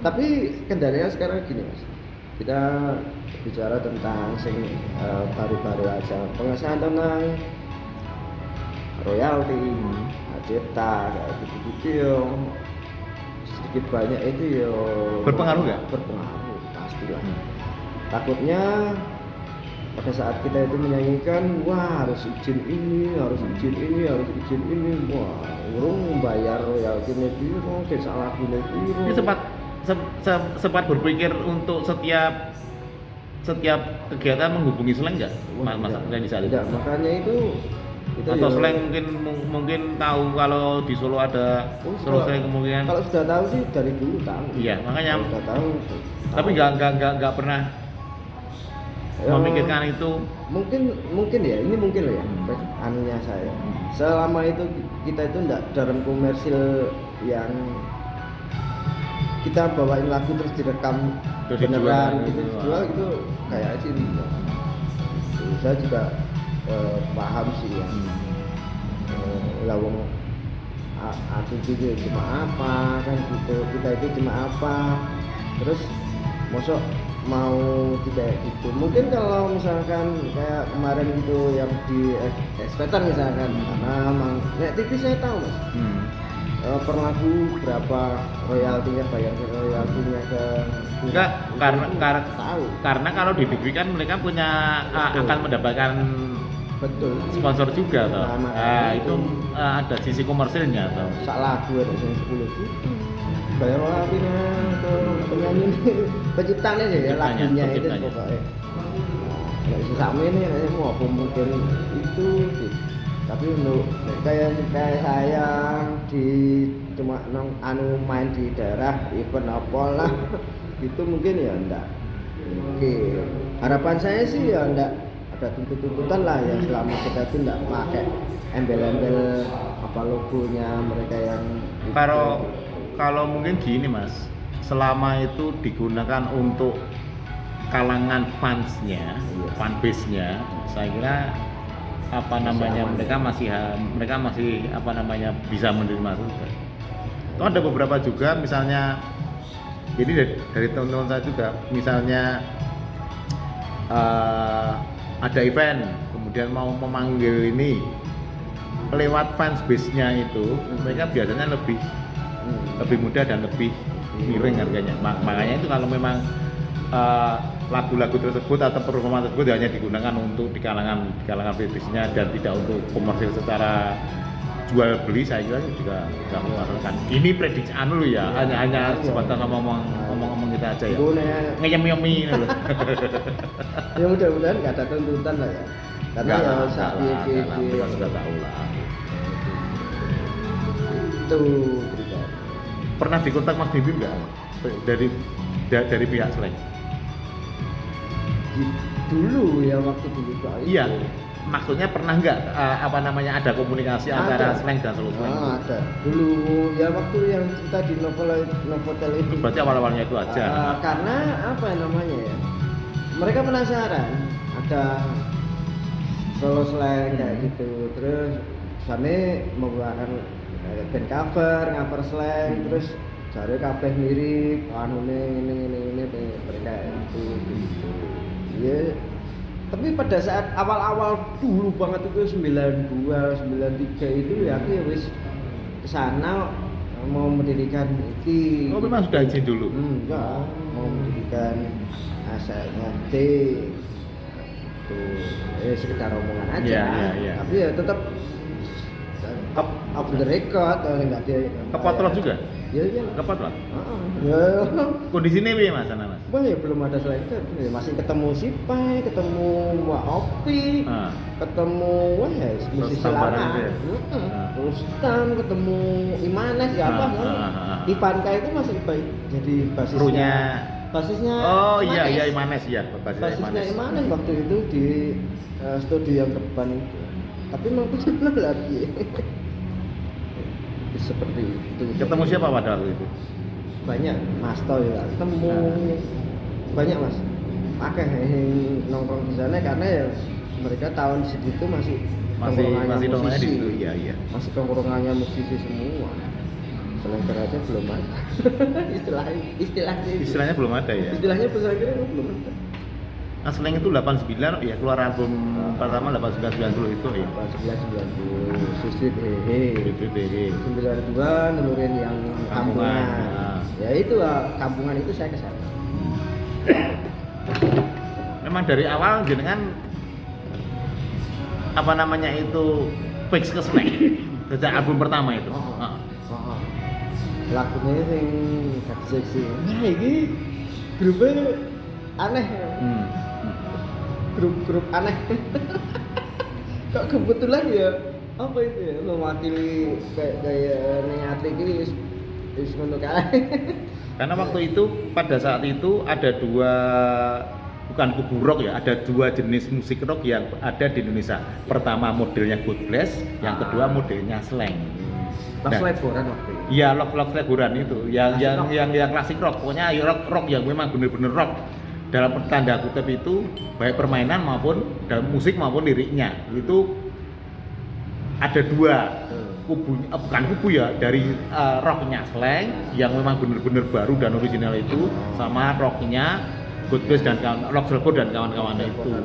Tapi kendalanya sekarang gini, Mas. Kita bicara tentang sing baru-baru aja pengesahan tentang royalti, cipta kayak gitu-gitu yo. Sedikit banyak itu yo Berpengaruh nggak? Berpengaruh, pastilah. Takutnya pada saat kita itu menyanyikan, wah harus izin ini, harus izin ini, harus izin ini, wah urung bayar royalti piro, desa lagune piro. Ini sempat berpikir untuk setiap kegiatan menghubungi Slang nggak? Mas Slang di saat itu? Tidak, makanya itu atau ya, Slang mungkin tahu kalau di Solo ada Solo Slang kemungkinan. Kalau sudah tahu sih dari dulu tahu. Iya, makanya kalau sudah tahu. Tapi nggak pernah memikirkan itu. Mungkin ya, ini mungkin loh ya, anunya saya. Selama itu kita itu enggak dalam komersil yang kita bawain lagu terus direkam Terus beneran dijual, gitu dijual gitu kayak sih enggak. Saya juga paham sih ya. Lawang aku juga cuma apa kan gitu, kita itu cuma apa, terus mosok mau tidak gitu. Mungkin kalau misalkan kayak kemarin itu yang di Expeter misalkan, karena memang nek TV saya tahu Mas, per lagu berapa royaltinya, bayar royaltinya ke Enggak, karena tahu. Karena kalau di TV kan mereka punya akan mendapatkan Betul. sponsor juga toh. Nah, Itu ada sisi komersilnya toh. Sak lagu ada yang 10 juta. Bayar royaltinya ke penyanyi penciptanya aja ya, lagunya itu penciptanya. pokoknya. Nggak bisa sama ini mau apa mungkin itu sih. Tapi untuk kayak saya di cuma main di daerah event apa lah itu mungkin ya enggak. Oke, harapan saya sih ya enggak ada tuntutan lah ya selama kita tuh enggak pakai embel-embel apa logonya mereka yang Kalau mungkin gini Mas, selama itu digunakan untuk kalangan fansnya, fanbase-nya, saya kira mereka masih bisa menerima juga. Itu ada beberapa juga misalnya ini dari teman-teman saya juga, misalnya ada event kemudian mau memanggil ini lewat fansbase-nya itu, mereka biasanya lebih mudah dan lebih miring harganya. Makanya itu kalau memang lagu-lagu tersebut atau performa tersebut hanya digunakan untuk di kalangan fanbase-nya dan tidak untuk komersil secara jual beli saya kira juga mengeluarkan. Ini prediksi anu ya, hanya sebatas ngomong kita aja ya. Ngeyem-yemi gitu. Ya mudah-mudahan nggak ada tuntutan lah ya. Karena ya saat kita sudah tahu lah. Itu pernah dikontak Mas Bibim nggak dari pihak Slang? Dulu ya waktu dulu Pak. Iya. Maksudnya pernah nggak ada komunikasi antara Slang dan Solo Slang? Ada. Dulu ya waktu yang kita di Novotel itu. Berarti awal-awalnya itu aja. Karena apa namanya ya? Mereka penasaran ada Solo Slang kayak gitu. Terus sana membawakan band cover slang, terus cari kabeh mirip, ini mereka itu gitu. Iya. Tapi pada saat awal-awal dulu banget itu 92, 93 itu ya aku ya wis kesana mau mendirikan iki. Oh memang sudah izin dulu? Enggak, mau mendirikan asalnya T. Tuh, sekedar omongan aja. Iya. Tapi ya tetap up the record, enggak dia. Kepotlot juga? Iya. Kepotlot? Ya. Kondisinya piye Mas sana Mas? Wah ya belum ada selain itu, ya, masih ketemu Sipai, ketemu Wak Opi, ketemu wah ya musisi lama, Rustam, ketemu Imanes ya apa, Ivanka itu masih baik, jadi basisnya. Oh iya Imanes ya, basisnya Imanes waktu itu di studio yang depan itu, tapi mau kesana lagi. Seperti itu. Ketemu siapa pada waktu itu? Banyak Mas Toy ya, ketemu banyak Mas. Pakai nongkrong di sana karena ya mereka tahun segitu masih nongkrongnya di situ. Iya. Masih tongkrongannya musisi semua. Selengker aja belum ada. Istilahnya belum ada ya. Istilahnya selengker belum ada. Nah, Slang itu 89 ya keluar album pertama 8990 itu ya. 8990 Susrit Hehe. 92 nelurin yang kampungan. Ya itu kampungan itu saya kesana. Memang dari awal jenengan itu fix ke Slang sejak album pertama itu. Lagunya yang seksi. Nah ini grupnya aneh. Grup aneh. Kok kebetulan ya apa itu ya mewakili kayak Neati ini wis ngono kae. Karena waktu itu pada saat itu ada bukan kubu rock ya, ada dua jenis musik rock yang ada di Indonesia. Pertama modelnya God Bless, yang kedua modelnya Slang. Leburan waktu itu. Iya, rock leburan itu. Yang klasik rock, pokoknya rock yang memang bener-bener rock. Dalam tanda kutip itu baik permainan maupun dalam musik maupun liriknya itu ada dua bukan kubu ya, dari rocknya Slang yang memang benar-benar baru dan original itu, sama rocknya God Bless dan Rock Selbo dan kawan-kawannya itu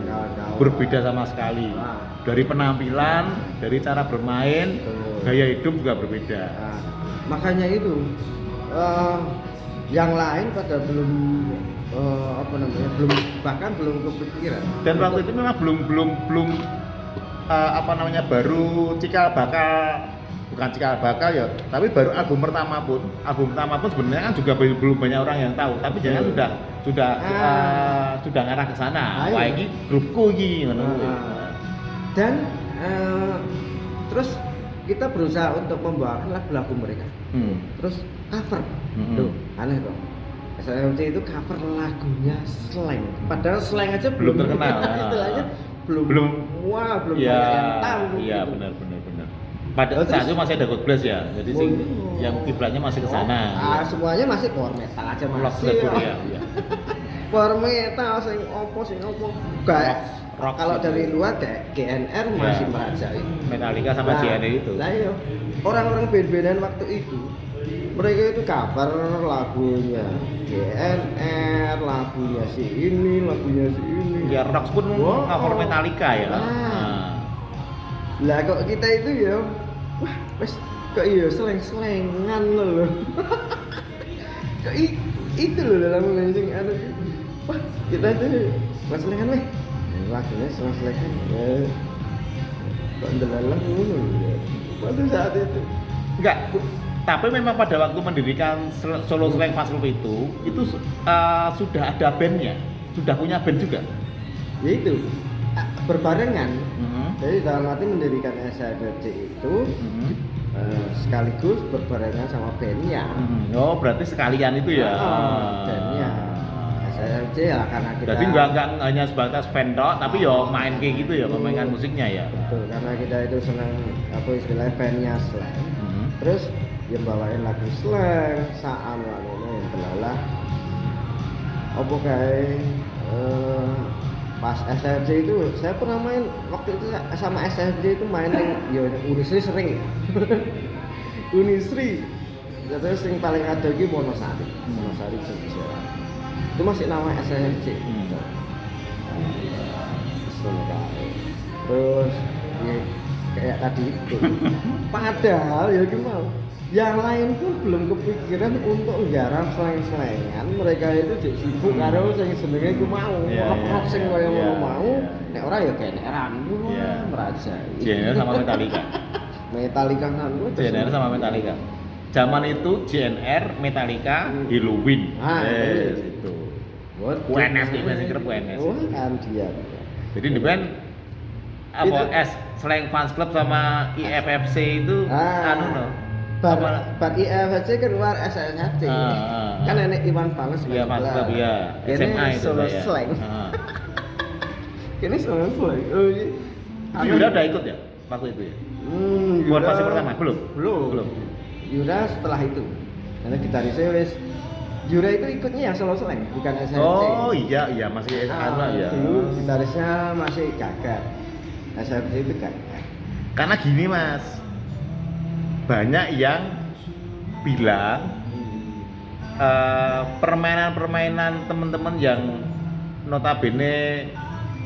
berbeda sama sekali. Dari penampilan, dari cara bermain, gaya hidup juga berbeda. Makanya itu yang lain pada belum belum kepikiran. Dan waktu itu memang belum baru cikal bakal ya, tapi baru album pertama pun sebenarnya kan juga belum banyak orang yang tahu, tapi jangan sudah ngarah ke sana. Wah ini grupku ini dan terus kita berusaha untuk membawakan lagu-lagu mereka. Terus cover. Tuh, aneh kok. SMC itu cover lagunya Slang. Padahal Slang aja belum terkenal. Istilahnya belum banyak yang tahu. Iya, gitu. benar. Pada saat itu masih ada God Bless ya. Jadi yang kiblatnya masih ke sana. Semuanya masih power metal aja masih. Iya. Power metal sing opo. Rock. Kalau dari luar kayak GNR masih merajai. Metallica sama GNR itu. Lah iya. Orang-orang band-bandan waktu itu mereka itu cover lagunya GNR, lagunya si ini. Ya Rock pun cover Metallica ya. Lah kok kita itu ya, wah, kok iya seleng-selengan loh. Kok itu loh dalam lansing wah, kita itu selengan weh. Lagunya seleng-selengan. Kok ndelalang ngono ya. Pada saat itu. Enggak, tapi memang pada waktu mendirikan Solo Slang Fans Club itu sudah ada bandnya, sudah punya band juga. Ya itu berbarengan. Mhm. Jadi dalam arti mendirikan SRC itu sekaligus berbarengan sama bandnya. Oh, berarti sekalian itu ya. Bandnya SRC ya karena kita. Jadi nggak hanya sebatas fan tok, tapi yo main kayak gitu ya, memainkan musiknya ya. Betul, karena kita itu senang apa istilahnya bandnya slang. Terus yang bawain lagu slang, saan lagunya yang telalah. Apa kayak pas SRC itu saya pernah main waktu itu sama SRC itu main yang Unisri sering ya. Unisri terus yang paling ada lagi Wonosari Jogja itu masih nama SRC terus ya, kayak tadi itu padahal ya gimana yang lain pun belum kepikiran untuk nggarap slang-slangan mereka itu jadi sibuk karo sing senenge ku mau rock sing kaya mau nek ora ya keneran merajai JNR sama Metallica kan JNR sama Metallica zaman itu JNR Metallica Halloween yes itu UNS nih masih kerap UNS kan dia jadi di band apa Slang Fans Club sama IFFC itu anu no Bar IFFC keluar SSFC kan nenek Iwan Fals iya Fans Club ya SMA itu Solo Slang ini Solo Slang oh iya Yura udah ikut ya waktu itu ya buat fase pertama belum Yura setelah itu karena gitarisnya wes Yura itu ikutnya yang Solo Slang bukan SSFC oh iya masih ya dulu gitarisnya masih Gagar SSFC itu Gagar karena gini mas banyak yang bilang permainan teman-teman yang notabene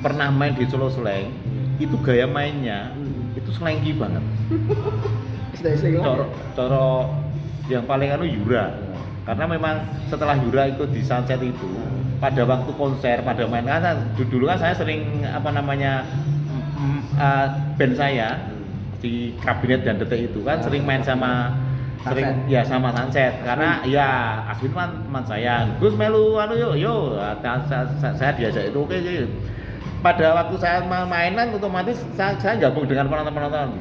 pernah main di Solo Slang itu gaya mainnya itu slangy banget. Coro yang paling anu Yura karena memang setelah Yura ikut di Sunset itu pada waktu konser pada main kan dulu kan saya sering band saya di kabinet dan detik itu kan sering main sama sama Sunset karena ya Aswin teman saya Gus melu anu yo saya diajak itu oke. Pada waktu saya mainan otomatis saya gabung dengan penonton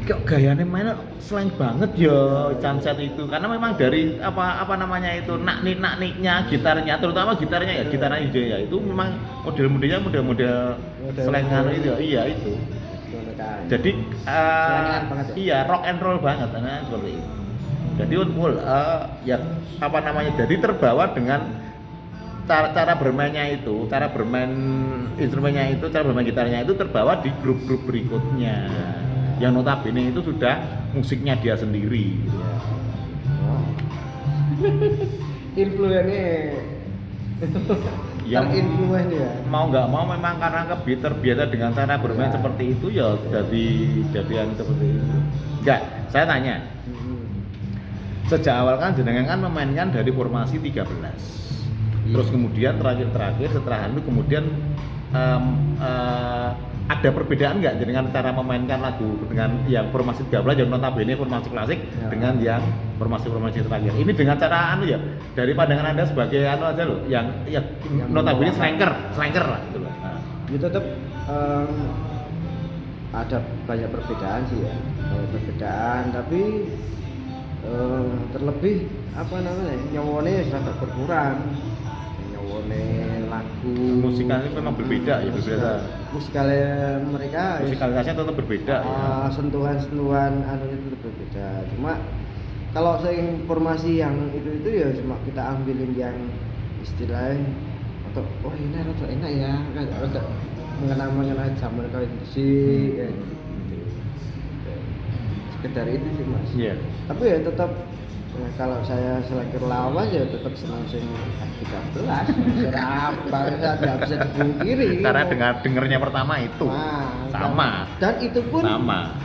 kok gayanya mainnya slang banget ya Sunset itu karena memang dari apa namanya itu nakniknya gitarnya terutama gitarnya ya itu memang model-modelnya model slang itu ya iya itu jadi iya rock and roll banget seperti itu jadi ya apa namanya jadi terbawa dengan cara bermainnya itu cara bermain instrumennya itu cara bermain gitarnya itu terbawa di grup-grup berikutnya yang notabene itu sudah musiknya dia sendiri influennya yang influen ya mau nggak mau memang karena terbiasa dengan cara bermain seperti itu ya jadi yang seperti itu enggak saya tanya sejak awal kan jenengan kan memainkan dari formasi 13 terus kemudian terakhir setelah itu kemudian ada perbedaan nggak dengan cara memainkan lagu dengan yang formasi 13 yang notabene formasi klasik dengan yang formasi terakhir ini dengan cara ya dari pandangan Anda sebagai aja loh yang notabene slanker lah gitu loh ya tetap ada banyak perbedaan sih ya tapi terlebih apa namanya nyawone sudah berkurang lagu musikalnya memang berbeda ya musikalnya mereka musikalisasinya tetap berbeda sentuhan itu tetap berbeda cuma kalau saya informasi yang itu ya cuma kita ambilin yang istilahnya atau ini rada enak ya rada mengenal zaman kawin sih sekedar itu sih mas tapi ya tetap kalau saya selekir lawas ya tetap senang sing F13 apa nggak bisa dipungkiri karena dengarnya pertama itu sama dan itu pun sama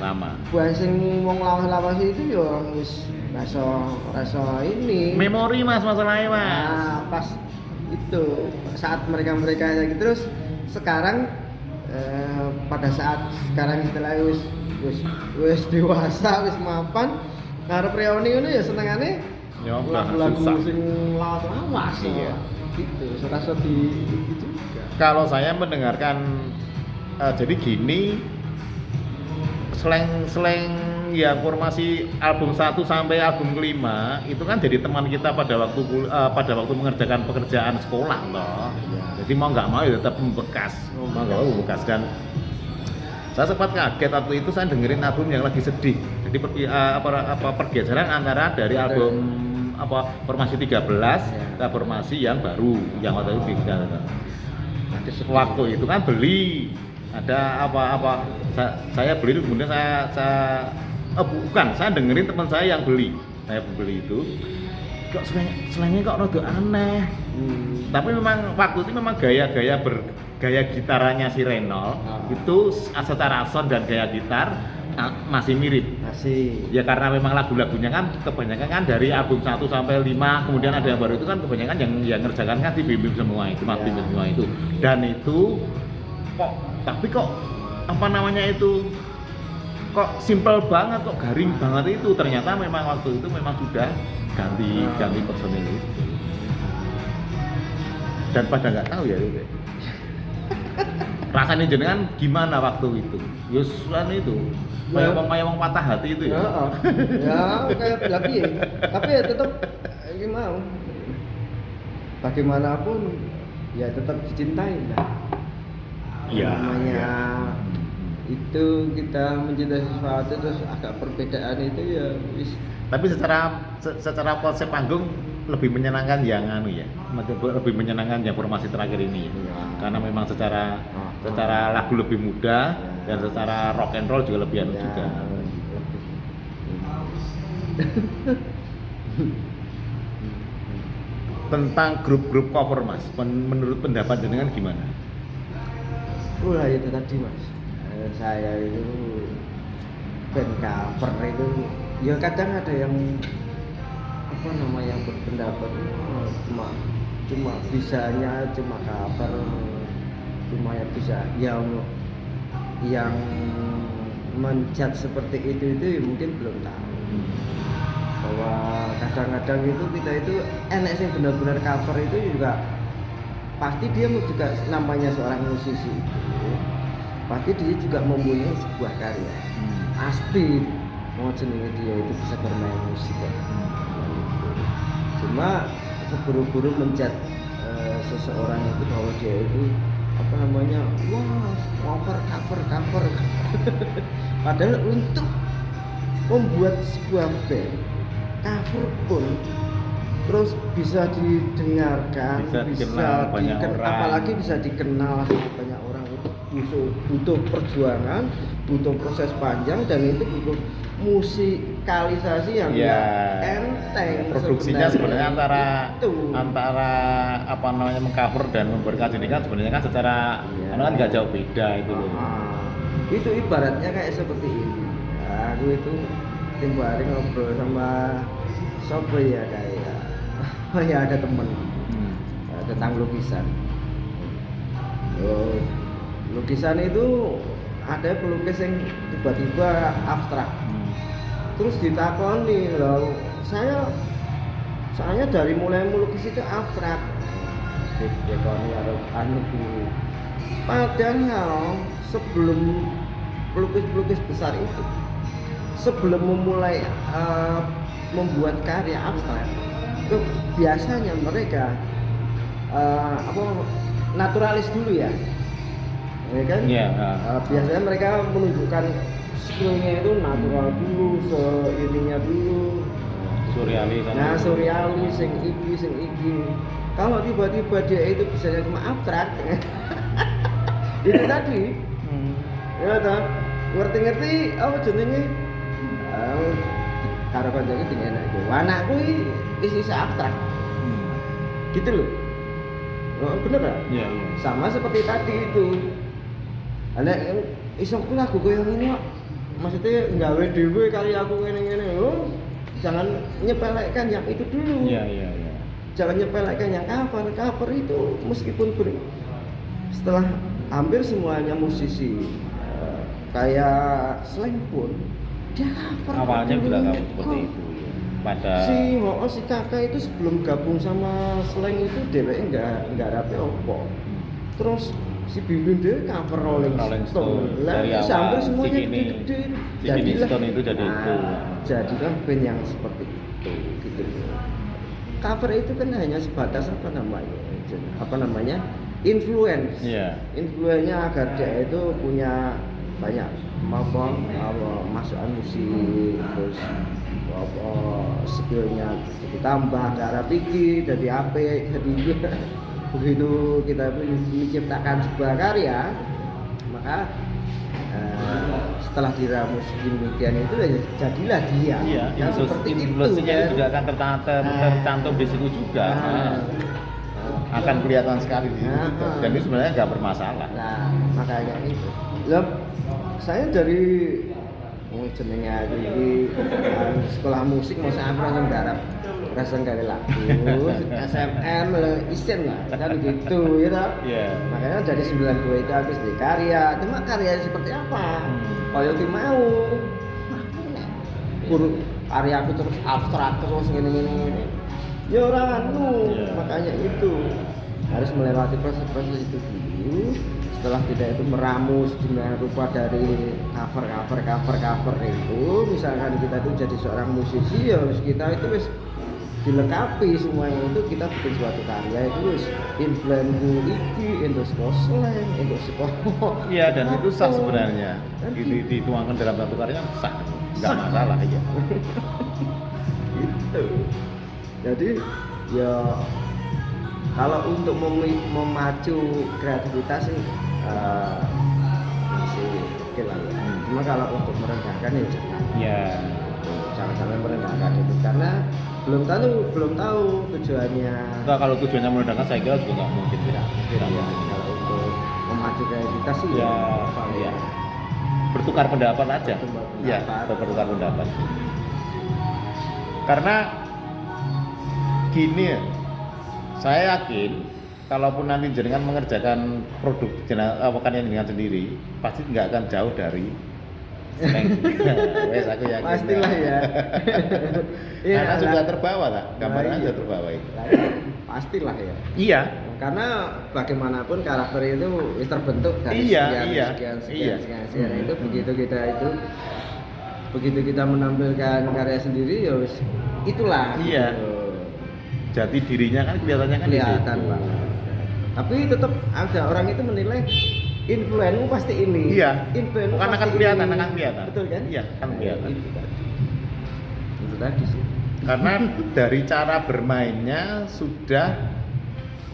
bukan sing ngomong lawas itu ya wis rasa ini memori mas masalahnya mas pas itu saat mereka gitu terus sekarang pada saat sekarang setelah wis wis dewasa, wis mapan. Ngarep reuni ngono ya senengane Ya udah lagu susah. sing lawas-lawas. Iya. Gitu, serasa di gitu juga. Kalau saya mendengarkan jadi gini, slang yang formasi album 1 sampai album kelima itu kan jadi teman kita pada waktu mengerjakan pekerjaan sekolah toh. Iya. Jadi mau nggak mau ya tetap membekas, mau nggak mau membekas. Dan saya sempat kaget waktu itu saya dengerin album yang lagi sedih. Jadi pergeseran antara dari album formasi 13 ke formasi yang baru yang waktu itu bikin. Waktu itu kan beli ada saya beli itu kemudian saya dengerin teman saya yang beli itu kok selangnya kok rada aneh. Tapi memang waktu itu memang gaya gitarannya si Renol itu secara sound dan gaya gitar masih mirip. Masih. Ya karena memang lagu-lagunya kan kebanyakan kan dari album 1 sampai 5, kemudian ada yang baru itu kan kebanyakan yang ngerjakan kan di Bim semua itu, Mas Bim semua itu. Dan itu kok apa namanya itu kok simple banget, kok garing banget itu. Ternyata memang waktu itu memang sudah ganti personil itu. Dan pada nggak tahu ya itu. Rasanya jenengan gimana waktu itu? Yusulan itu kayak wong patah hati itu ya. Ya, kayak tapi ya tetap gimana? Bagaimanapun ya tetap dicintai lah. Iya. Namanya itu kita mencintai sesuatu terus agak perbedaan itu ya wis. Tapi secara konsep panggung lebih menyenangkan yang lebih menyenangkan yang formasi terakhir ini. Ya. Karena memang secara lagu lebih mudah dan secara rock and roll juga lebih anu Ya, juga. Tentang grup-grup cover Mas, menurut pendapat jenengan gimana? Lah itu tadi Mas. Saya itu band cover itu ya kadang ada yang yang berpendapat cuma bisanya cuma cover, cuma ya bisa yang menjat seperti itu ya mungkin belum tahu bahwa kadang-kadang itu kita itu enek sih benar-benar cover itu juga pasti dia juga namanya seorang musisi itu pasti dia juga mempunyai sebuah karya pasti mau jenenge dia itu bisa bermain musik cuma keburu-buru menjat seseorang itu bahwa dia itu cover padahal untuk membuat sebuah band cover pun terus bisa didengarkan, bisa apalagi bisa dikenal sama banyak orang itu butuh perjuangan, butuh proses panjang dan itu butuh musikalisasi yang enteng. Produksinya sebenarnya antara mengcover dan memberkas ini kan sebenarnya kan secara kan nggak jauh beda itu loh. Itu ibaratnya kayak seperti ini. Aku itu tiap hari ngobrol sama sopo ya kayak ada temen tentang lukisan. Lukisan itu ada pelukis yang tiba-tiba abstrak. Terus ditakoni loh, soalnya dari mulai melukis itu abstrak. Ditakoni anu dulu. Padahal sebelum pelukis-pelukis besar itu, sebelum memulai membuat karya abstrak, itu biasanya mereka naturalis dulu ya kan? Biasanya mereka menunjukkan skillnya itu natural dulu, seininya dulu. Surrealis, sing iki. Kalau tiba-tiba dia itu bisa cuma abstrak, itu tadi, ya tak ngerti apa jenenge? Karo kanjane dene enak iki. Anakku iki abstrak. Gitu loh. Oh, bener kan? Iya. Sama seperti tadi itu. Ada isokku lagu koyo ngene kok. Maksudnya nggawe dhewe karya aku ngene-ngene. Oh, jangan nyepelekkan yang itu dulu. Iya. Jangan nyepelekkan yang cover itu meskipun setelah hampir semuanya musisi kayak Slank pun dia cover awalnya dulu. juga kamu seperti itu pada Si kakak itu sebelum gabung sama Slank itu DWE nggak rapi opo. Terus si Bim Bim dia cover Rolling Stone. Lah dari sampai awal semuanya Cikini Stone itu jadi itu. Jadilah band yang seperti itu gitu. Cover itu kan hanya sebatas apa namanya influence. Influence-nya agar dia itu punya banyak masukan musik, terus skillnya ditambah, darah pikir dari AP jadi begitu kita menciptakan sebuah karya, maka setelah diramus demikian itu jadilah dia. Yang seperti influence-nya itu juga akan tercantum di situ juga. Akan kelihatan sekali di situ. Dan itu sebenarnya nggak bermasalah. Nah, makanya itu. Loh, saya dari jenenge di sekolah musik mau sampai langsung garap rasa dari lagu SMM isen lah kan gitu ya toh. Makanya dari 92 itu habis di karya, cuma karya seperti apa kalau yang mau karya aku terus abstrak terus gini ya orang makanya itu harus melewati proses itu dulu. Setelah tidak itu meramu sejumlah rupa dari cover itu, misalkan kita itu jadi seorang musisi ya kita itu wis dilengkapi semuanya itu kita bikin suatu karya itu wis influence iki untuk Slank untuk sekolah. Iya dan itu sah sebenarnya. Dituangkan dalam satu karya sah, nggak masalah ya. Gitu. Jadi ya kalau untuk memacu kreativitas sih masih oke lah ya. Cuma kalau untuk merendahkan ya jangan. Jangan sampai merendahkan itu karena belum tahu tujuannya. Enggak, kalau tujuannya merendahkan saya kira juga nggak mungkin tidak. Kalau untuk memacu kreativitas sih ya. Bertukar pendapat aja. Bertukar pendapat. Karena gini ya, saya yakin kalaupun nanti jenengan mengerjakan produk karya jenengan sendiri, pasti nggak akan jauh dari Slank. Wes aku yakin. Pastilah ya. Karena sudah terbawa lah, gambarnya sudah terbawa itu. Pastilah ya. Iya. Karena bagaimanapun karakter itu terbentuk dari sekian. Itu begitu kita menampilkan karya sendiri ya itulah. Iya. Gitu. Jati dirinya kan kelihatannya kan kelihatan banget. Tapi tetap ada orang itu menilai influenmu pasti ini. Iya. Influenmu kan akan kelihatan. Betul kan? Iya, akan kelihatan. Itu tadi sih. Karena dari cara bermainnya sudah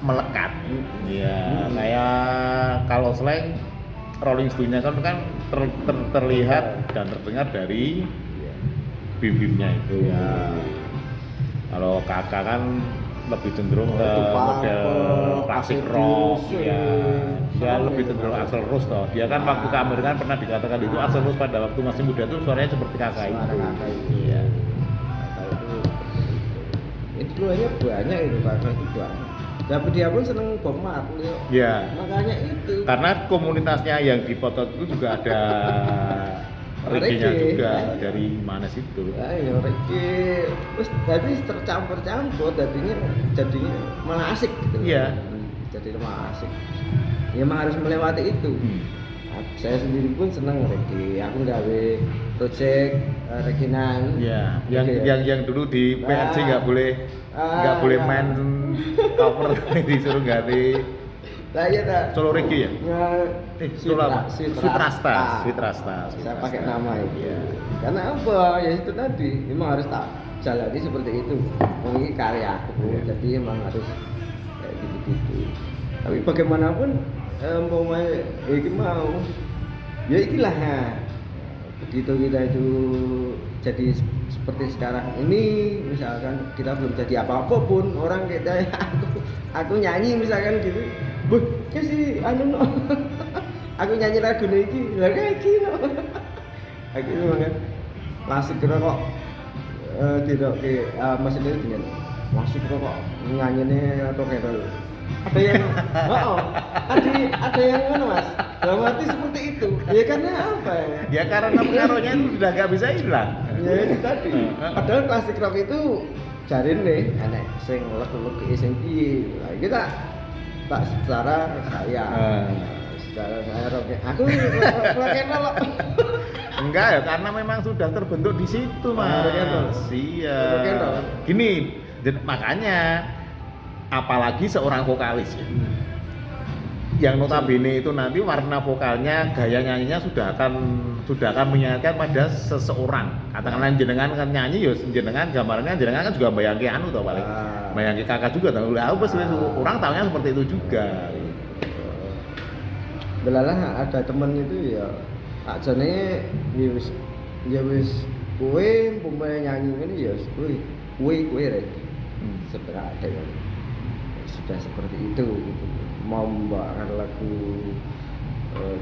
melekat. Iya, kayak kalau Slank Rolling Stone-nya kan terlihat dan terdengar dari bim-bimnya itu. Kalau kakak kan lebih cenderung ke model klasik rock ya lebih cenderung Axl Rose toh. Dia kan waktu ke Amerika kan pernah dikatakan itu Axl Rose pada waktu masih muda tuh suaranya seperti kakak itu. Iya. Influennya banyak itu kakak itu banyak. Tapi dia pun seneng Bob Marley. Iya. Makanya itu. Karena komunitasnya yang dipotong itu juga ada reggae-nya juga dari mana situ. Ya reggae terus jadi tercampur-campur jadinya malah asik gitu. Iya. Jadi malah asik. Ya emang harus melewati itu. Saya sendiri pun senang reggae. Aku gawe project reggaean. Iya. Yang dulu di PRC nggak boleh main cover disuruh ganti. Lah iya tak. Solo reggae ya? Solo apa? Sweet Rasta. Saya pakai nama itu. Ya. Karena apa? Ya itu tadi. Memang harus tak jalani seperti itu. Ini karya aku. Jadi memang harus kayak gitu-gitu. Tapi bagaimanapun mau ya ikilah ya. Begitu kita itu jadi seperti sekarang ini, misalkan kita belum jadi apa-apa pun orang kita aku nyanyi misalkan gitu. Buh, sih anu no. Aku nyanyi lagu iki, lha kayak iki no. Aku itu kan masuk kira kok tidak ke maksudnya dengan masuk kira kok nyanyine atau kayak ada yang ada yang mana mas dalam arti seperti itu ya karena apa ya Ya karena pengaruhnya itu sudah nggak bisa hilang. ya itu tadi padahal klasik rock itu jarin deh enek sing lek-lek sing piye nah, kita tak secara saya secara saya rock aku rock and roll Enggak ya, karena memang sudah terbentuk di situ, Mas. Iya. Gini, makanya apalagi seorang vokalis ya. Yang notabene itu nanti warna vokalnya, gaya nyanyinya sudah akan mengingatkan pada seseorang. Katakanlah jenengan kan nyanyi ya jenengan gambarnya jenengan kan juga bayangke anu toh paling. Bayangke kakak juga tahu. Lah orang tahunya seperti itu juga. Belalah ada temen itu ya ajane ya wis kowe umpamane nyanyi ngene ya kowe rek. Sebenarnya ada yang sudah seperti itu gitu. Mau membawakan lagu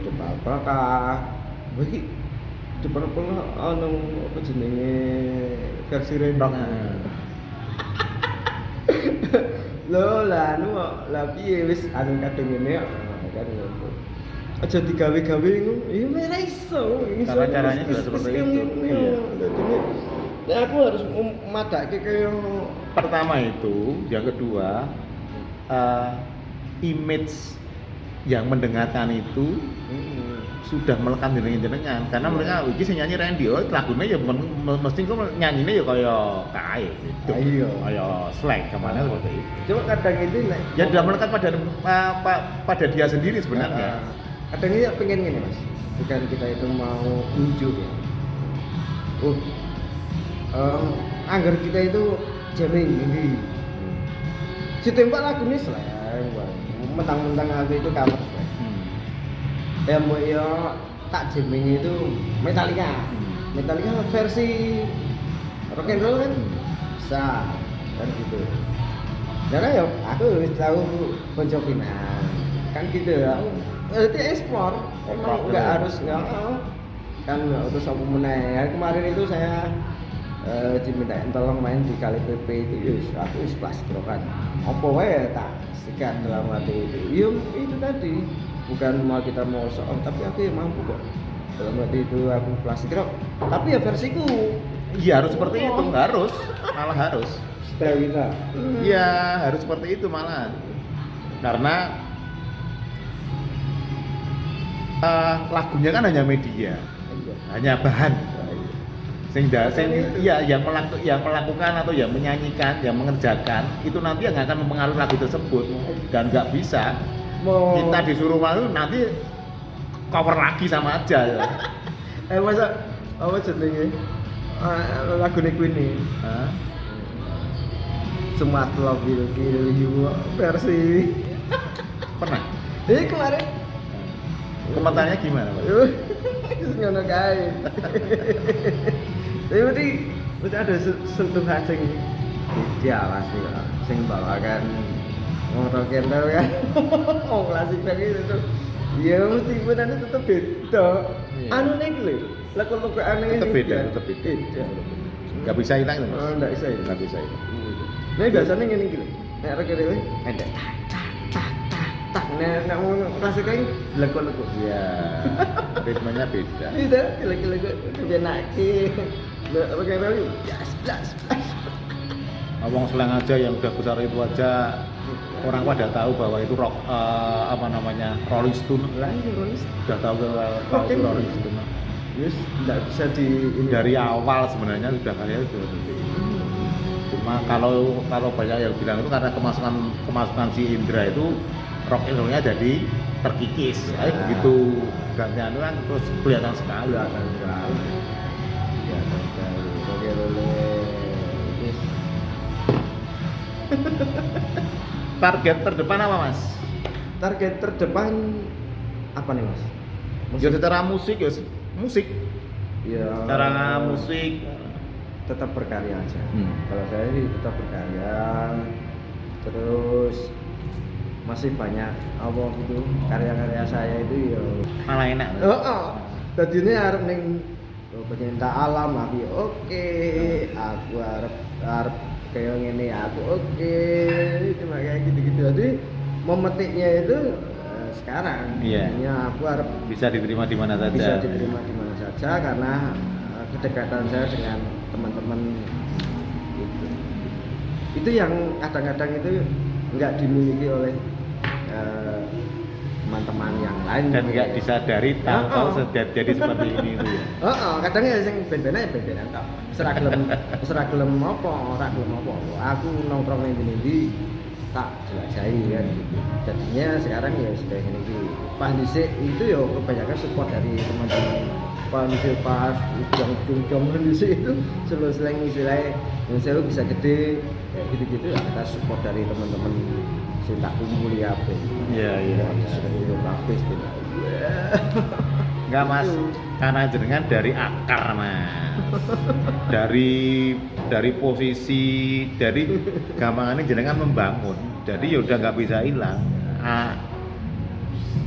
coba apakah bagi coba apa jenenge versi rendang lo lah anu lah piye wis anu kadung ngene kan aja digawe-gawe ngono iya ora iso karena caranya sudah seperti itu iya ya aku harus madake kaya pertama itu yang kedua image yang mendengarkan itu sudah melekat di jenengan karena mereka iki sing nyanyi Randy oh lagune ya mesti kok nyanyine ya kaya kae gitu. Kaya slang kemana seperti itu. Cuma kadang itu ya sudah melekat pada dia sendiri sebenarnya. Kadang ini pengen gini Mas. Bukan kita itu mau unjuk ya. Anggar kita itu jamming ini. Si tembak lagunya slang. Mentang-mentang aku itu cover slang. Ya mau ya tak jamming itu Metallica. Metallica versi rock and roll kan bisa kan gitu. Karena ya aku tahu Bon Jovi kan gitu ya. Berarti explore emang nggak harus kan terus aku menanya kemarin itu saya dimintain tolong main di Kali PP itu yus aku ikhlas kan apa wae tak sikat dalam hati itu itu tadi bukan mau kita mau soal tapi aku yang mampu kok dalam hati itu aku klasik rock tapi ya versiku iya harus seperti itu malah harus style kita iya harus seperti itu malah karena lagunya kan hanya media hanya bahan yang melakukan atau yang menyanyikan yang mengerjakan itu nanti yang akan mempengaruhi lagu tersebut dan nggak bisa kita disuruh malu nanti cover lagi sama aja ya. Masa apa jenenge lagu Queen nih Smart Love Will Kill You versi pernah ini kemarin komentarnya gimana Pak? Ngono kae. Tapi mesti ada sentuhan sing dia pasti sing bawakan rock and roll kan. Oh klasik banget itu. Ya mesti benar tetep beda. Anu nek lho, lagu-lagu aneh tetep beda. Enggak bisa hilang itu. Oh, enggak bisa. Enggak bisa itu. Nek biasanya ngene iki lho. Nek rock and roll ada tak nek mau klasik kae lagu-lagu. Iya. Ritmenya beda. Iya, lagu-lagu kebenake. Rock and roll blas. Ngomong slang aja yang udah besar itu aja orang pada tahu bahwa itu rock Rolling Stone. Lah iya Rolling Stone. Udah tahu kalau itu Rolling Stone. Yes, enggak bisa di ini. Dari awal sebenarnya sudah kayak itu. Cuma kalau banyak yang bilang itu karena kemasukan si Indra itu rock and roll-nya jadi terkikis. Begitu gantian itu kan terus kelihatan sekali. Ya, oke boleh. Target terdepan apa Mas? Target terdepan apa nih Mas? Ya secara musik ya musik. Ya. Cara musik tetap berkarya aja. Kalau saya sih tetap berkarya. Terus masih banyak apa gitu karya-karya saya itu ya malah enak. Tadi ini harap ning pecinta alam aku ya oke. Aku harap kayak gini aku oke. Cuma kayak gitu-gitu. Jadi memetiknya itu sekarang. Iya. Ya, aku harap Bisa diterima di mana saja. bisa diterima di mana saja karena kedekatan saya dengan teman-teman itu yang kadang-kadang itu nggak dimiliki oleh teman-teman yang lain Dan nggak disadari tahu-tahu jadi seperti ini itu ya. Kadang ya sing ben-benan ya ben-benan tok. Seragam apa, ora gelem apa. Aku nongkrong ning ndi tak jelajahi kan gitu. Jadinya sekarang ya sudah ini gitu. Pas dhisik itu ya kebanyakan support dari teman-teman. Pas ujung-ujung dhisik itu selalu slang istilahnya yang saya bisa gede kayak gitu-gitu ya kita support dari teman-teman sing tak kumpuli apa. Iya. Sudah itu habis tidak. Enggak Mas, karena jenengan dari akar Mas. Dari posisi dari gampangannya jenengan membangun. Jadi ya udah nggak bisa hilang.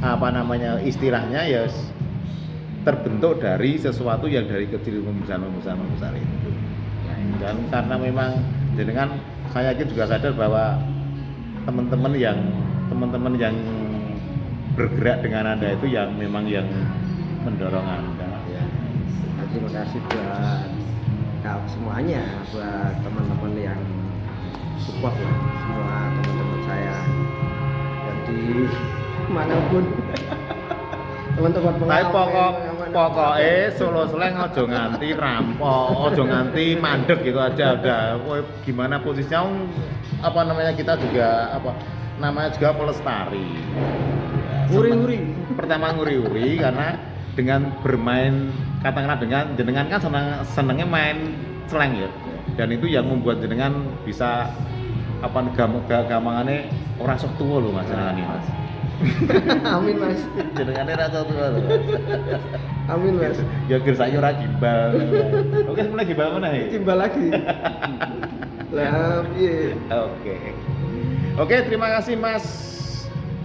Apa namanya istilahnya ya terbentuk dari sesuatu yang dari kecil membesar itu. Dan karena memang jenengan saya yakin juga sadar bahwa teman-teman yang bergerak dengan Anda itu yang memang yang mendorong Anda. Ya. Terima kasih buat semuanya, buat teman-teman yang support lah, semua teman-teman saya yang di manapun. Teman-teman Tapi pokoknya Solo Slang ojo nganti rampok, ojo nganti mandek gitu aja udah. Woy, gimana posisinya? Apa namanya kita juga namanya juga pelestari. Nguri-nguri. Pertama nguri-nguri karena dengan bermain katakanlah dengan jenengan kan senengnya main slang ya. Dan itu yang membuat jenengan bisa gamangannya orang sok tua loh Mas jenengan ini Mas. Amin Mas. Jenengannya rasa tua loh. Amin Mas. Ya kira saya ora gimbal. Oke, mulai gimbal mana ya? Timbal lagi. Lah, piye? Oke, terima kasih Mas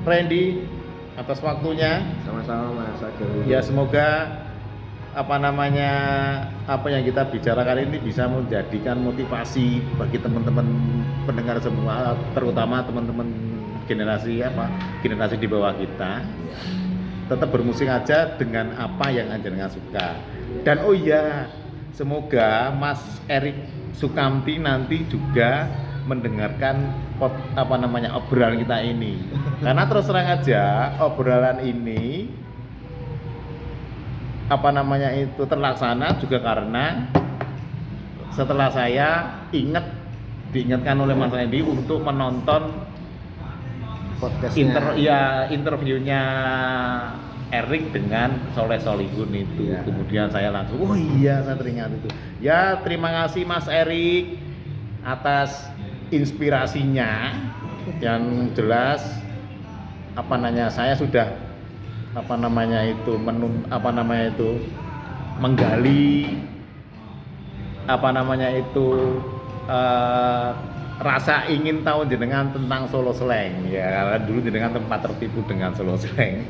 Randy atas waktunya. Sama-sama Mas Agil. Ya semoga apa yang kita bicarakan ini bisa menjadikan motivasi bagi teman-teman pendengar semua, terutama teman-teman generasi di bawah kita. Tetap bermusik aja dengan apa yang jenengan suka. Dan oh iya, semoga Mas Erik Sukamti nanti juga mendengarkan obrolan kita ini. Karena terus terang aja obrolan ini terlaksana juga karena setelah saya diingatkan oleh Mas Randy untuk menonton interviewnya Erik dengan Soleh Solihun itu. Ya. Kemudian saya langsung, oh iya saya teringat itu. Ya terima kasih Mas Erik atas inspirasinya. Yang jelas saya sudah menggali rasa ingin tahu jenengan tentang Solo Slang ya, karena dulu jenengan tempat tertipu dengan Solo Slang.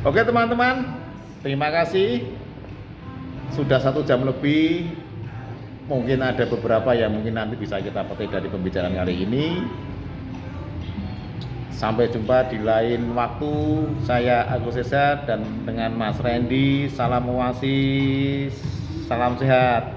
Oke teman-teman, terima kasih sudah 1 jam lebih. Mungkin ada beberapa yang mungkin nanti bisa kita petik dari pembicaraan kali ini. Sampai jumpa di lain waktu. Saya Agus Cesar dan dengan Mas Randy. Salam oasis, salam sehat.